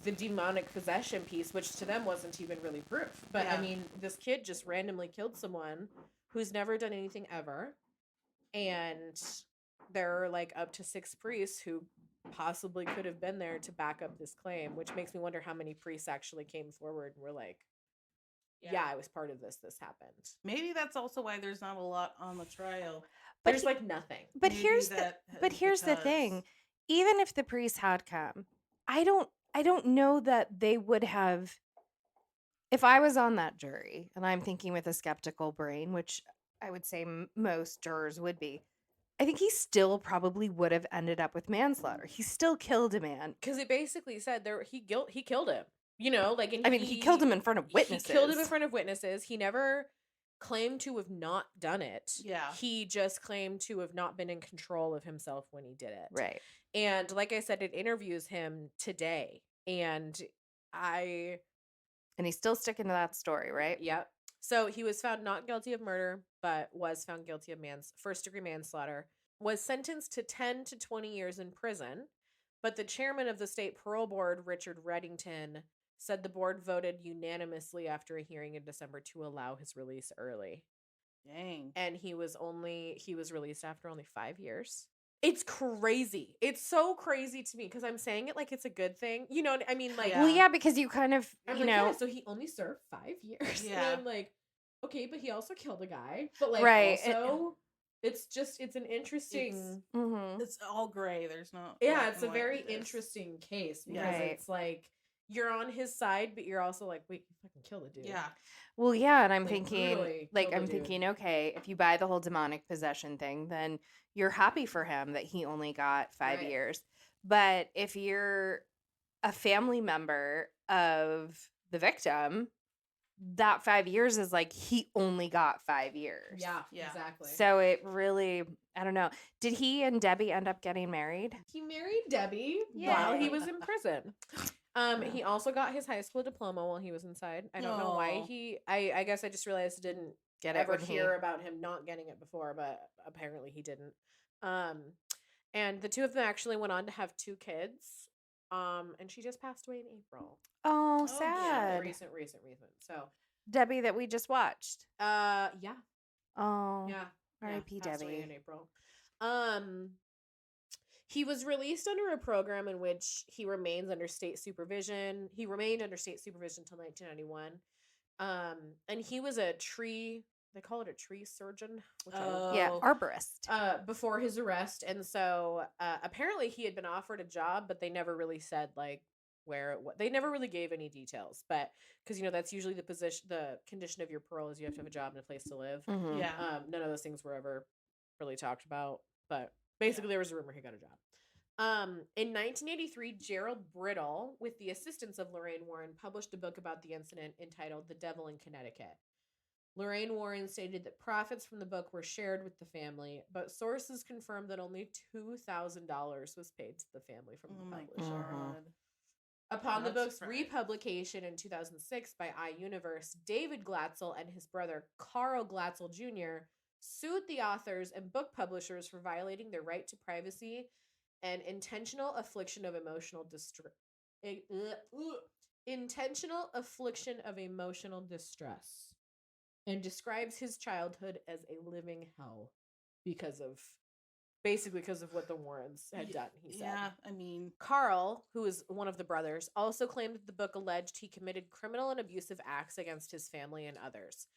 the demonic possession piece, which to them wasn't even really proof. But I Yeah. mean, this kid just randomly killed someone who's never done anything ever. And there are like up to 6 priests who possibly could have been there to back up this claim, which makes me wonder how many priests actually came forward and were like, yeah, I was part of this. This happened. Maybe that's also why there's not a lot on the trial. But There's he- like nothing. But Maybe here's that the thing. because- Even if the priest had come, I don't know that they would have. If I was on that jury, and I'm thinking with a skeptical brain, which I would say most jurors would be, I think he still probably would have ended up with manslaughter. He still killed a man. Because it basically said he killed him. You know, like, and I mean, he killed him in front of witnesses. He killed him in front of witnesses. He never claimed to have not done it. Yeah. He just claimed to have not been in control of himself when he did it. Right. And like I said, it interviews him today. And And he's still sticking to that story, right? yep. So he was found not guilty of murder, but was found guilty of first-degree manslaughter, was sentenced to 10 to 20 years in prison. But the chairman of the state parole board, Richard Reddington, said the board voted unanimously after a hearing in December to allow his release early. Dang. And he was released after only 5 years. It's crazy. It's so crazy to me because I'm saying it like it's a good thing. You know what I mean? Like, Yeah. Well, yeah, because you kind of, I'm you like, know, yeah, so he only served 5 years. Yeah. And I'm like, okay, but he also killed a guy. But like, Right, also, it's an interesting. mhm. It's all gray. There's no. Yeah, black it's and a white very with this. interesting case because Right. it's like you're on his side, but you're also like, wait, you fucking kill the dude. Yeah. Well, yeah, and I'm Like, thinking, brutally like, killed I'm the dude. thinking, okay, if you buy the whole demonic possession thing, then you're happy for him that he only got 5 Right. years. But if you're a family member of the victim, that 5 years is like he only got 5 years. Yeah, Yeah. exactly. So it really, I don't know. Did he and Debbie end up getting married? He married Debbie Yay. while he was in prison. He also got his high school diploma while he was inside. I don't know why Aw. I guess I just realized I didn't Get it ever when he- hear about him not getting it before, but apparently he didn't. And the two of them actually went on to have 2 kids. And she just passed away in April. Oh, yeah, sad. Recent. So, Debbie that we just watched. yeah. Oh, Yeah. R.I.P. passed away Debbie. in April. He was released under a program in which he remained under state supervision. He remained under state supervision until 1991. And he was a tree, they call it a tree surgeon, which Yeah, Oh. arborist. before his arrest. And so apparently he had been offered a job, but they never really said like where it was. They never really gave any details, but because that's usually the condition of your parole is you have to have a job and a place to live. Mhm. Yeah. None of those things were ever really talked about, but basically there was a rumor he got a job. In 1983, Gerald Brittle, with the assistance of Lorraine Warren, published a book about the incident entitled The Devil in Connecticut. Lorraine Warren stated that profits from the book were shared with the family, but sources confirmed that only $2,000 was paid to the family from Oh the my publisher. god. Upon the Not book's surprised. republication in 2006 by iUniverse, David Glatzel and his brother Carl Glatzel Jr. sued the authors and book publishers for violating their right to privacy and intentional affliction of emotional distress. And describes his childhood as a living hell because of what the Warrens had done, he said. Yeah, I mean, Carl, who is one of the brothers, also claimed that the book alleged he committed criminal and abusive acts against his family and others.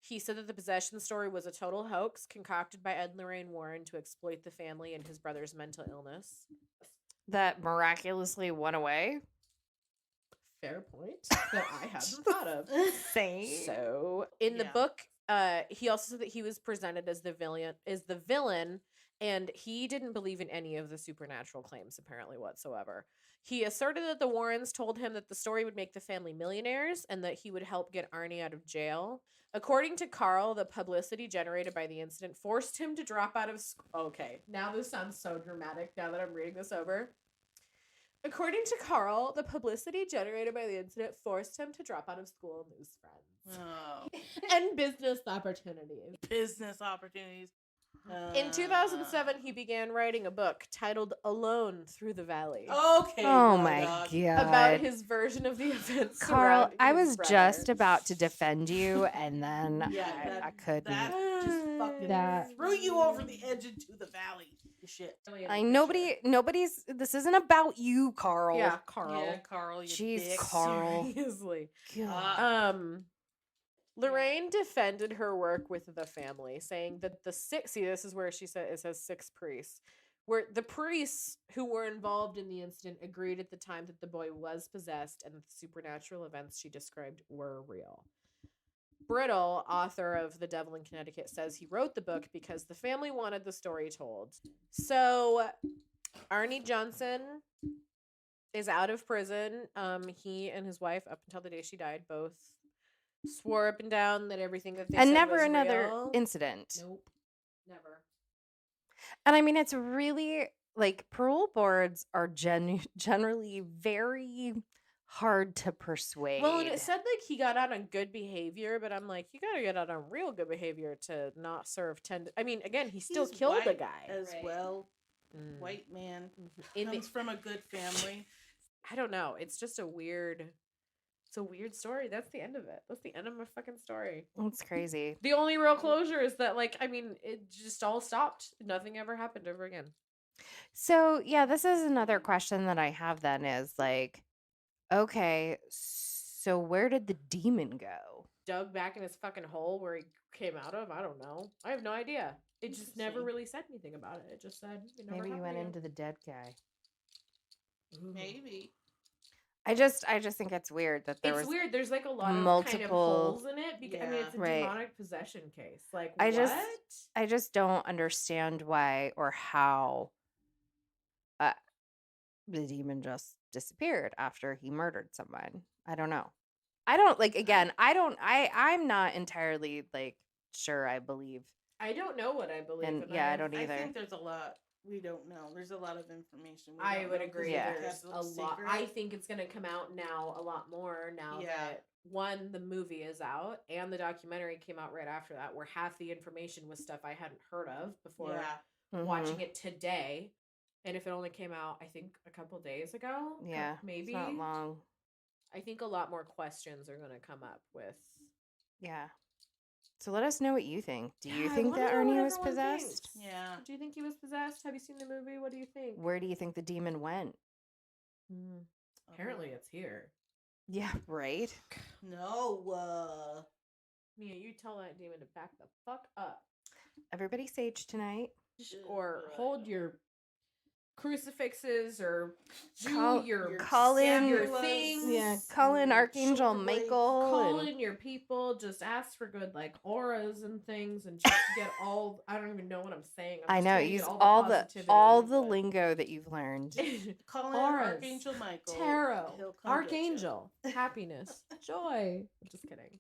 He said that the possession story was a total hoax concocted by Ed and Lorraine Warren to exploit the family and his brother's mental illness. That miraculously went away. Fair point that I hadn't thought of. Same. So, in the Yeah. book, he also said that he was presented as the villain, and he didn't believe in any of the supernatural claims apparently whatsoever. He asserted that the Warrens told him that the story would make the family millionaires and that he would help get Arne out of jail. According to Carl, the publicity generated by the incident forced him to drop out of school. Okay, now this sounds so dramatic now that I'm reading this over. According to Carl, the publicity generated by the incident forced him to drop out of school and lose friends. oh, And business opportunities. business opportunities. In 2007, he began writing a book titled Alone Through the Valley Okay. Oh my God. god. about his version of the events. Carl, surrounding I his was brother. just about to defend you, and then Yeah, I couldn't. That just fucking That- threw you over the edge into the valley. You shit. Nobody's. This isn't about you, Carl. Yeah, Carl. Yeah, Carl. You Jeez, dick. Carl. Seriously. God. Lorraine defended her work with the family, saying that this is where she said it says 6 priests, where the priests who were involved in the incident agreed at the time that the boy was possessed and that the supernatural events she described were real. Brittle, author of The Devil in Connecticut, says he wrote the book because the family wanted the story told. So Arne Johnson is out of prison. He and his wife, up until the day she died, both swore up and down that everything that they And said never was another real. incident. Nope. Never. And I mean, it's really like parole boards are generally very hard to persuade. Well, and it said like he got out on good behavior, but I'm like, you gotta get out on real good behavior to not serve 10. I mean, again, he still He's killed a white guy as right? well. Mm. White man In the- comes from a good family. I don't know. It's just a weird. It's a weird story. That's the end of it. That's the end of my fucking story. It's crazy. The only real closure is that, like, I mean, it just all stopped. Nothing ever happened ever again. So, yeah, this is another question that I have then is like, okay, so where did the demon go? Dug back in his fucking hole where he came out of. I don't know. I have no idea. It just never Interesting. really said anything about it. It just said, Maybe he went into the dead guy. Maybe. I just think it's weird that there It's was weird. There's like a lot of kind of multiple- holes in it. Because I mean, Yeah. it's a Right. demonic possession case. Like, I what? just don't understand why or how the demon just disappeared after he murdered someone. I don't know. I don't like again, I'm not entirely like sure I believe. I don't know what I believe. And in. yeah, I don't either. I think there's a lot we don't know. There's a lot of information. We I don't would know 'cause agree. Yeah. they There's kept a it lot. secret. I think it's going to come out now a lot more now Yeah. that one, the movie is out and the documentary came out right after that, where half the information was stuff I hadn't heard of before Yeah. watching it today. And if it only came out, I think a couple days ago, Yeah. maybe It's not long. I think a lot more questions are going to come up with. Yeah. So let us know what you think. Do you Yeah, I think wanna that know what Arnie was everyone possessed? thinks. Yeah. Do you think he was possessed? Have you seen the movie? What do you think? Where do you think the demon went? Apparently, it's here. Yeah, right. No. Mia, you tell that demon to back the fuck up. Everybody sage tonight. Or hold your crucifixes or do Call- your call in- your Samuels, things. Yeah, call in Archangel shoulder blades. Michael. Call and- in your people. Just ask for good like auras and things, and just get all. I don't even know what I'm saying. I'm I just know, trying to get use positivity, all the but- lingo that you've learned. Call in Auras, Archangel Michael. Tarot, He'll come get ya. Archangel, happiness, joy. I'm just kidding.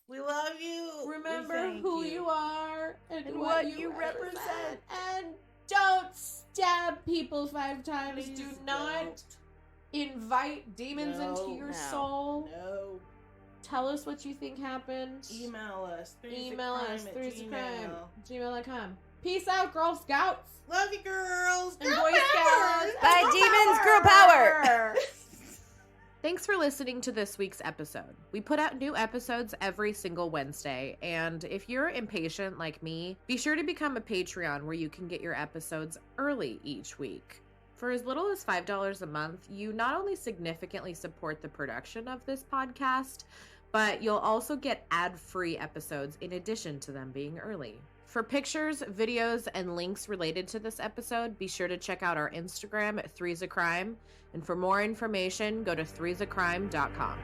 We love you. We Remember thank who you are and what what you represent. and don't stab people 5 times. Please Do not invite demons into No. your No. soul. No. Tell us what you think happened. Email us. Email us at through the crime. Gmail. Gmail.com. Peace out, Girl Scouts Love you, girls. and Girl Boy power. Scouts. Bye, And demons, girl power. Thanks for listening to this week's episode. We put out new episodes every single Wednesday, and if you're impatient like me, be sure to become a Patreon where you can get your episodes early each week. For as little as $5 a month, you not only significantly support the production of this podcast, but you'll also get ad-free episodes in addition to them being early. For pictures, videos, and links related to this episode, be sure to check out our Instagram at 3sacrime. And for more information, go to 3sacrime.com.